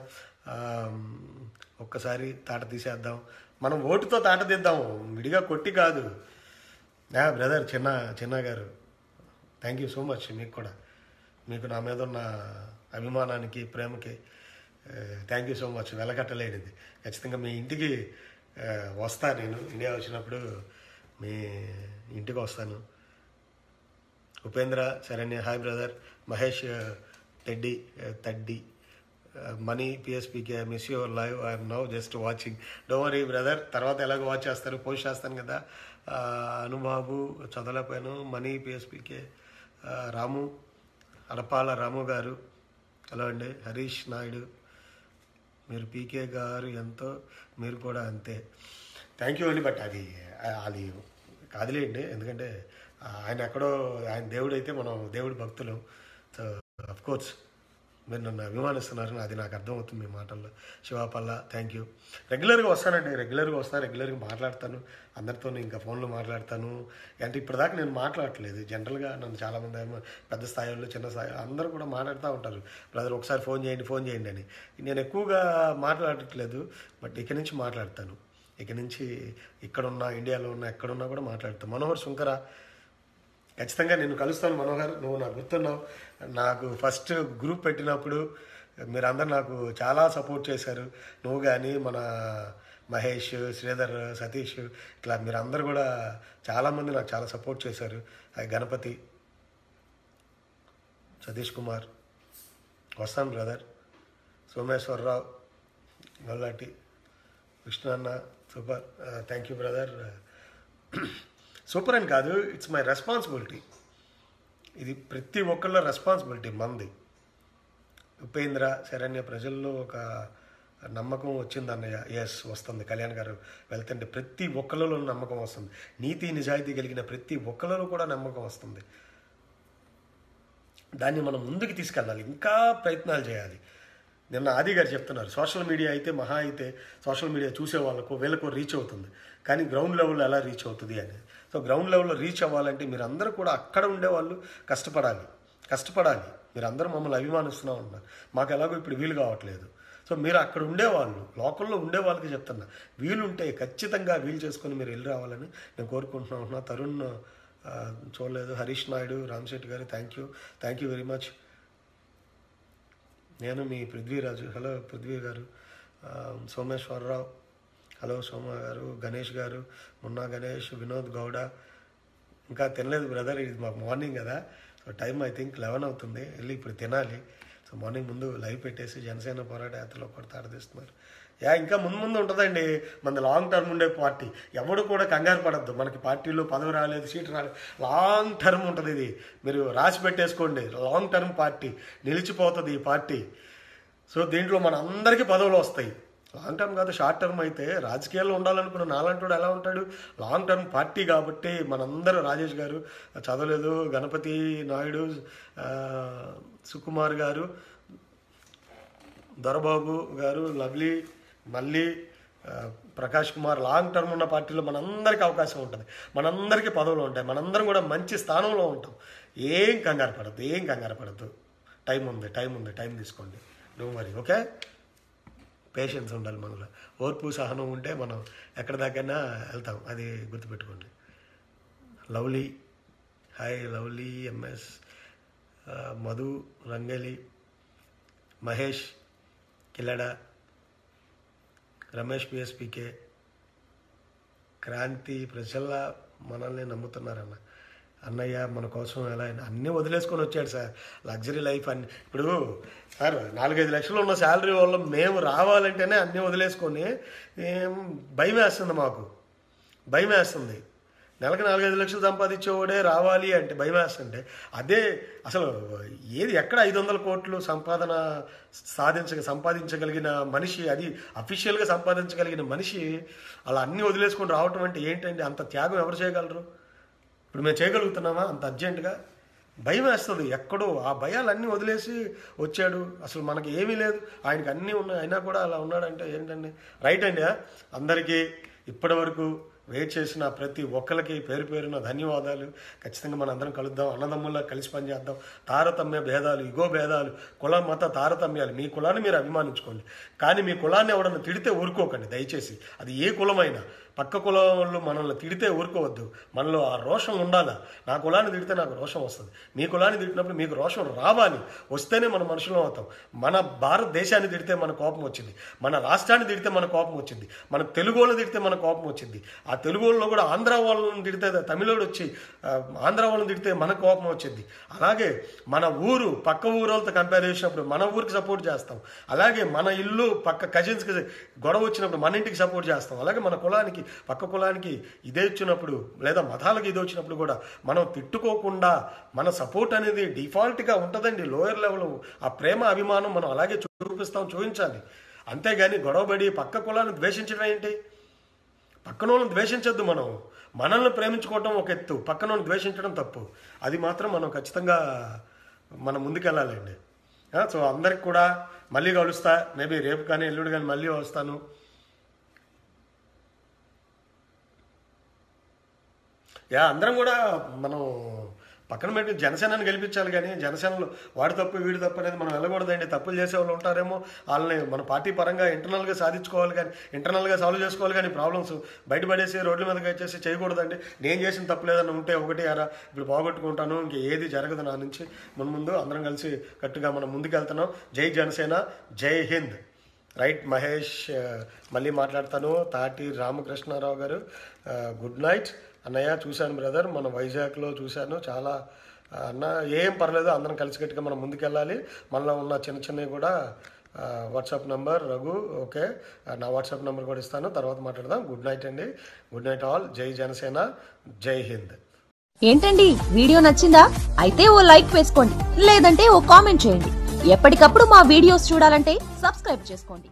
ఒక్కసారి తాట తీసేద్దాం, మనం ఓటుతో తాట తీద్దాం, విడిగా కొట్టి కాదు. బ్రదర్ చిన్న గారు, థ్యాంక్ యూ సో మచ్. మీకు కూడా, మీకు నా మీద ఉన్న అభిమానానికి, ప్రేమకి థ్యాంక్ యూ సో మచ్. వెలకట్టలేనిది. ఖచ్చితంగా మీ ఇంటికి వస్తా, నేను ఇండియా వచ్చినప్పుడు మీ ఇంటికి వస్తాను. Upendra, Saranya, hi brother. Mahesh Thaddi, Mani PSPK, miss your live, I'm now just watching. Don't worry brother, తర్వాత ఎలాగో వాచ్ చేస్తారు, పోస్ట్ చేస్తాను కదా. అనుబాబు చదవలేకపోయాను. మనీ పిఎస్పీకే, రాము, అడపాల రాము గారు, హలో అండి. హరీష్ నాయుడు, మీరు పీకే గారు ఎంతో, మీరు కూడా అంతే. థ్యాంక్ యూ అండి. బట్ అది కాదులేండి, ఎందుకంటే ఆయన ఎక్కడో, ఆయన దేవుడు అయితే మనం దేవుడి భక్తులు. సో అఫ్కోర్స్ మీరు నన్ను అభిమానిస్తున్నారు, అది నాకు అర్థమవుతుంది మీ మాటల్లో. శివాపల్ల, థ్యాంక్ యూ. రెగ్యులర్గా వస్తానండి, రెగ్యులర్గా మాట్లాడతాను అందరితో. ఇంకా ఫోన్లో మాట్లాడతాను. అంటే ఇప్పటిదాకా నేను మాట్లాడట్లేదు. జనరల్గా నన్ను చాలామంది పెద్ద స్థాయిలో, చిన్న స్థాయిలో అందరూ కూడా మాట్లాడుతూ ఉంటారు, బ్రదర్ ఒకసారి ఫోన్ చేయండి అని. నేను ఎక్కువగా మాట్లాడట్లేదు, బట్ ఇక నుంచి మాట్లాడతాను. ఇక నుంచి ఇక్కడున్నా, ఇండియాలో ఉన్నా, ఎక్కడున్నా కూడా మాట్లాడతాను. మనోహర్ శుంకర, ఖచ్చితంగా నేను కలుస్తాను మనోహర్. నువ్వు నాకు గుర్తున్నావు. నాకు ఫస్ట్ గ్రూప్ పెట్టినప్పుడు మీరందరూ నాకు చాలా సపోర్ట్ చేశారు. నువ్వు కానీ, మన మహేష్, శ్రీధర్, సతీష్, ఇట్లా మీరందరూ కూడా చాలామంది నాకు చాలా సపోర్ట్ చేశారు. గణపతి, సతీష్ కుమార్, వస్తాను బ్రదర్. సోమేశ్వరరావు, గల్లాటి, కృష్ణన్న, super. Thank you brother. Super అని కాదు, ఇట్స్ మై రెస్పాన్సిబిలిటీ. ఇది ప్రతి ఒక్కళ్ళ రెస్పాన్సిబిలిటీ మంది. ఉపేంద్ర, శరణ్య, ప్రజల్లో ఒక నమ్మకం వచ్చింది అన్నయ్య. ఎస్, వస్తుంది. కళ్యాణ్ గారు వెళ్తుంటే ప్రతి ఒక్కళ్ళలో నమ్మకం వస్తుంది. నీతి నిజాయితీ కలిగిన ప్రతి ఒక్కళ్ళలో కూడా నమ్మకం వస్తుంది. దాన్ని మనం ముందుకు తీసుకెళ్ళాలి, ఇంకా ప్రయత్నాలు చేయాలి. నిన్న ఆది గారు చెప్తున్నారు, సోషల్ మీడియా అయితే మహా అయితే సోషల్ మీడియా చూసే వాళ్ళకు వీళ్ళకు రీచ్ అవుతుంది, కానీ గ్రౌండ్ లెవెల్లో ఎలా రీచ్ అవుతుంది అని. సో గ్రౌండ్ లెవెల్లో రీచ్ అవ్వాలంటే మీరందరూ కూడా అక్కడ ఉండేవాళ్ళు కష్టపడాలి. మీరందరూ మమ్మల్ని అభిమానిస్తూనే ఉన్నారు. మాకు ఎలాగో ఇప్పుడు వీలు కావట్లేదు. సో మీరు అక్కడ ఉండేవాళ్ళు, లోకల్లో ఉండే వాళ్ళకి చెప్తున్నా, వీలుంటే ఖచ్చితంగా వీలు చేసుకొని మీరు వెళ్ళి రావాలని నేను కోరుకుంటున్నా. తరుణ్ చూడలేదు. హరీష్ నాయుడు, రామశెట్టి గారు, థ్యాంక్ యూ వెరీ మచ్. నేను మీ పృథ్వీరాజు, హలో పృథ్వీ గారు. సోమేశ్వరరావు, హలో సోమ గారు. గణేష్ గారు, మున్నా గణేష్, వినోద్ గౌడ. ఇంకా తినలేదు బ్రదర్, ఇది మాకు మార్నింగ్ కదా. సో టైం ఐ థింక్ 11 అవుతుంది, వెళ్ళి ఇప్పుడు తినాలి. సో మార్నింగ్ ముందు లైవ్ పెట్టేసి జనసేన పోరాట యాత్రలో ఒకటి తాడదీస్తున్నారు. ఇంకా ముందు ఉంటుందండి మన లాంగ్ టర్మ్ ఉండే పార్టీ. ఎవడు కూడా కంగారు పడద్దు. మనకి పార్టీలో పదవి రాలేదు, సీటు రాలేదు, లాంగ్ టర్మ్ ఉంటుంది. ఇది మీరు రాసి పెట్టేసుకోండి. లాంగ్ టర్మ్ పార్టీ, నిలిచిపోతుంది ఈ పార్టీ. సో దీంట్లో మన అందరికీ పదవులు వస్తాయి. లాంగ్ టర్మ్ కాదు, షార్ట్ టర్మ్ అయితే రాజకీయాల్లో ఉండాలనుకున్న నాలంటోడు ఎలా ఉంటాడు? లాంగ్ టర్మ్ పార్టీ కాబట్టి మనందరూ, రాజేష్ గారు చదవలేదు, గణపతి నాయుడు, సుకుమార్ గారు, దొరబాబు గారు, లవ్లీ, మళ్ళీ ప్రకాష్ కుమార్, లాంగ్ టర్మ్ ఉన్న పార్టీలో మనందరికీ అవకాశం ఉంటుంది, మనందరికీ పదవులు ఉంటాయి, మనందరం కూడా మంచి స్థానంలో ఉంటాం. ఏం కంగారు పడద్దు. టైం ఉంది, టైం తీసుకోండి. Don't worry, okay? పేషెన్స్ ఉండాలి మనలో, ఓర్పు సహనం ఉంటే మనం ఎక్కడి దాకైనా వెళ్తాం, అది గుర్తుపెట్టుకోండి. Lovely, hi lovely, MS, Madhu, Rangali, Mahesh, Killada, Ramesh PSPK, Kranti, ప్రజల్లా మనల్ని నమ్ముతున్నారన్న. అన్నయ్య మన కోసం ఎలా అన్నీ వదిలేసుకొని వచ్చాడు సార్. లగ్జరీ లైఫ్ అన్ని. ఇప్పుడు సార్ 4-5 లక్షలు ఉన్న శాలరీ వల్ల మేము రావాలంటేనే అన్నీ వదిలేసుకొని భయం వేస్తుంది. నెలకు 4-5 లక్షలు సంపాదించేవాడే రావాలి అంటే భయం వేస్తుంటే, అదే అసలు ఏది ఎక్కడ 500 కోట్లు సంపాదించగలిగిన మనిషి, అది అఫీషియల్గా సంపాదించగలిగిన మనిషి అలా అన్నీ వదిలేసుకొని రావటం అంటే ఏంటండి? అంత త్యాగం ఎవరు చేయగలరు? ఇప్పుడు మేము చేయగలుగుతున్నామా అంత అర్జెంటుగా? భయం వేస్తుంది. ఎక్కడో ఆ భయాలన్నీ వదిలేసి వచ్చాడు. అసలు మనకి ఏమీ లేదు, ఆయనకి అన్నీ ఉన్నాయి, అయినా కూడా అలా ఉన్నాడంటే ఏంటండి? రైట్ అండి. అందరికీ ఇప్పటి వరకు వెయిట్ చేసిన ప్రతి ఒక్కరికి పేరు పేరున ధన్యవాదాలు. ఖచ్చితంగా మన అందరం కలుద్దాం, అన్నదమ్ముల్లా కలిసి పనిచేద్దాం. తారతమ్య భేదాలు, ఇగో భేదాలు, కుల మత తారతమ్యాలు, మీ కులాన్ని మీరు అభిమానించుకోండి, కానీ మీ కులాన్ని ఎవడన్నా తిడితే ఊరుకోకండి దయచేసి. అది ఏ కులమైనా. పక్క కులం వాళ్ళు మనల్ని తిడితే ఊరుకోవద్దు, మనలో ఆ రోషం ఉండాలా. నా కులాన్ని తిడితే నాకు రోషం వస్తుంది, మీ కులాన్ని తిట్టినప్పుడు మీకు రోషం రావాలి, వస్తేనే మన మనుషులం అవుతాం. మన భారతదేశాన్ని తిడితే మన కోపం వచ్చింది, మన రాష్ట్రాన్ని తిడితే మన కోపం వచ్చింది, మన తెలుగు వాళ్ళని తిడితే మన కోపం వచ్చింది. ఆ తెలుగు వాళ్ళలో కూడా ఆంధ్ర వాళ్ళని తిడితే, తమిళోడు వచ్చి ఆంధ్ర వాళ్ళని తిడితే మన కోపం వచ్చింది. అలాగే మన ఊరు పక్క ఊరోళ్ళతో కంపేర్ చేసినప్పుడు మన ఊరికి సపోర్ట్ చేస్తాం. అలాగే మన ఇల్లు పక్క కజిన్స్కి గొడవ వచ్చినప్పుడు మన ఇంటికి సపోర్ట్ చేస్తాం. అలాగే మన కులానికి పక్క కులానికి ఇదే వచ్చినప్పుడు, లేదా మతాలకు ఇది వచ్చినప్పుడు కూడా మనం తిట్టుకోకుండా మన సపోర్ట్ అనేది డిఫాల్ట్గా ఉంటుందండి. లోయర్ లెవెల్ ఆ ప్రేమ అభిమానం మనం అలాగే చూపించాలి. అంతేగాని గొడవబడి పక్క కులాన్ని ద్వేషించడం ఏంటి? పక్కన వాళ్ళని ద్వేషించద్దు. మనల్ని ప్రేమించుకోవటం ఒక ఎత్తు, పక్కన వాళ్ళని ద్వేషించడం తప్పు. అది మాత్రం మనం ఖచ్చితంగా మనం ముందుకెళ్ళాలండి. సో అందరికి కూడా మళ్ళీ కలుస్తా, మేబీ రేపు కానీ ఎల్లుడు కానీ మళ్ళీ వస్తాను. అందరం కూడా మనం పక్కన పెట్టి జనసేనని గెలిపించాలి, కానీ జనసేనలో వాడు తప్పు వీడు తప్పు అనేది మనం వెళ్ళకూడదండి. తప్పులు చేసే వాళ్ళు ఉంటారేమో, వాళ్ళని మన పార్టీ పరంగా ఇంటర్నల్గా సాధించుకోవాలి, కానీ ఇంటర్నల్గా సాల్వ్ చేసుకోవాలి, కానీ ప్రాబ్లమ్స్ బయటపడేసి రోడ్ల మీదకి వచ్చేసి చేయకూడదండి. నేను చేసిన తప్పు లేదన్న ఉంటే ఒకటి అరా ఇప్పుడు పోగొట్టుకుంటాను, ఇంక ఏది జరగదు నా నుంచి. ముందు అందరం కలిసి కట్టుగా మనం ముందుకెళ్తున్నాం. జై జనసేన, జై హింద్. రైట్ మహేష్, మళ్ళీ మాట్లాడతాను. తాటి రామకృష్ణారావు గారు, గుడ్ నైట్ అన్నయ్య. చూశాను బ్రదర్, మన వైజాగ్లో చూశాను. చాలా అన్న ఏం పర్లేదు, అందరం కలిసికట్టుగా మనం ముందుకెళ్ళాలి. మనలో ఉన్న చిన్న చిన్నవి కూడా వాట్సాప్ నెంబర్ రఘు, ఓకే, నా వాట్సాప్ నెంబర్ కూడా ఇస్తాను, తర్వాత మాట్లాడదాం. గుడ్ నైట్ అండి, గుడ్ నైట్ ఆల్. జై జనసేన, జై హింద్. ఏంటండి వీడియో నచ్చిందా? అయితే ఓ లైక్ వేసుకోండి, లేదంటే ఓ కామెంట్ చేయండి. ఎప్పటికప్పుడు మా వీడియోస్ చూడాలంటే సబ్స్క్రైబ్ చేసుకోండి.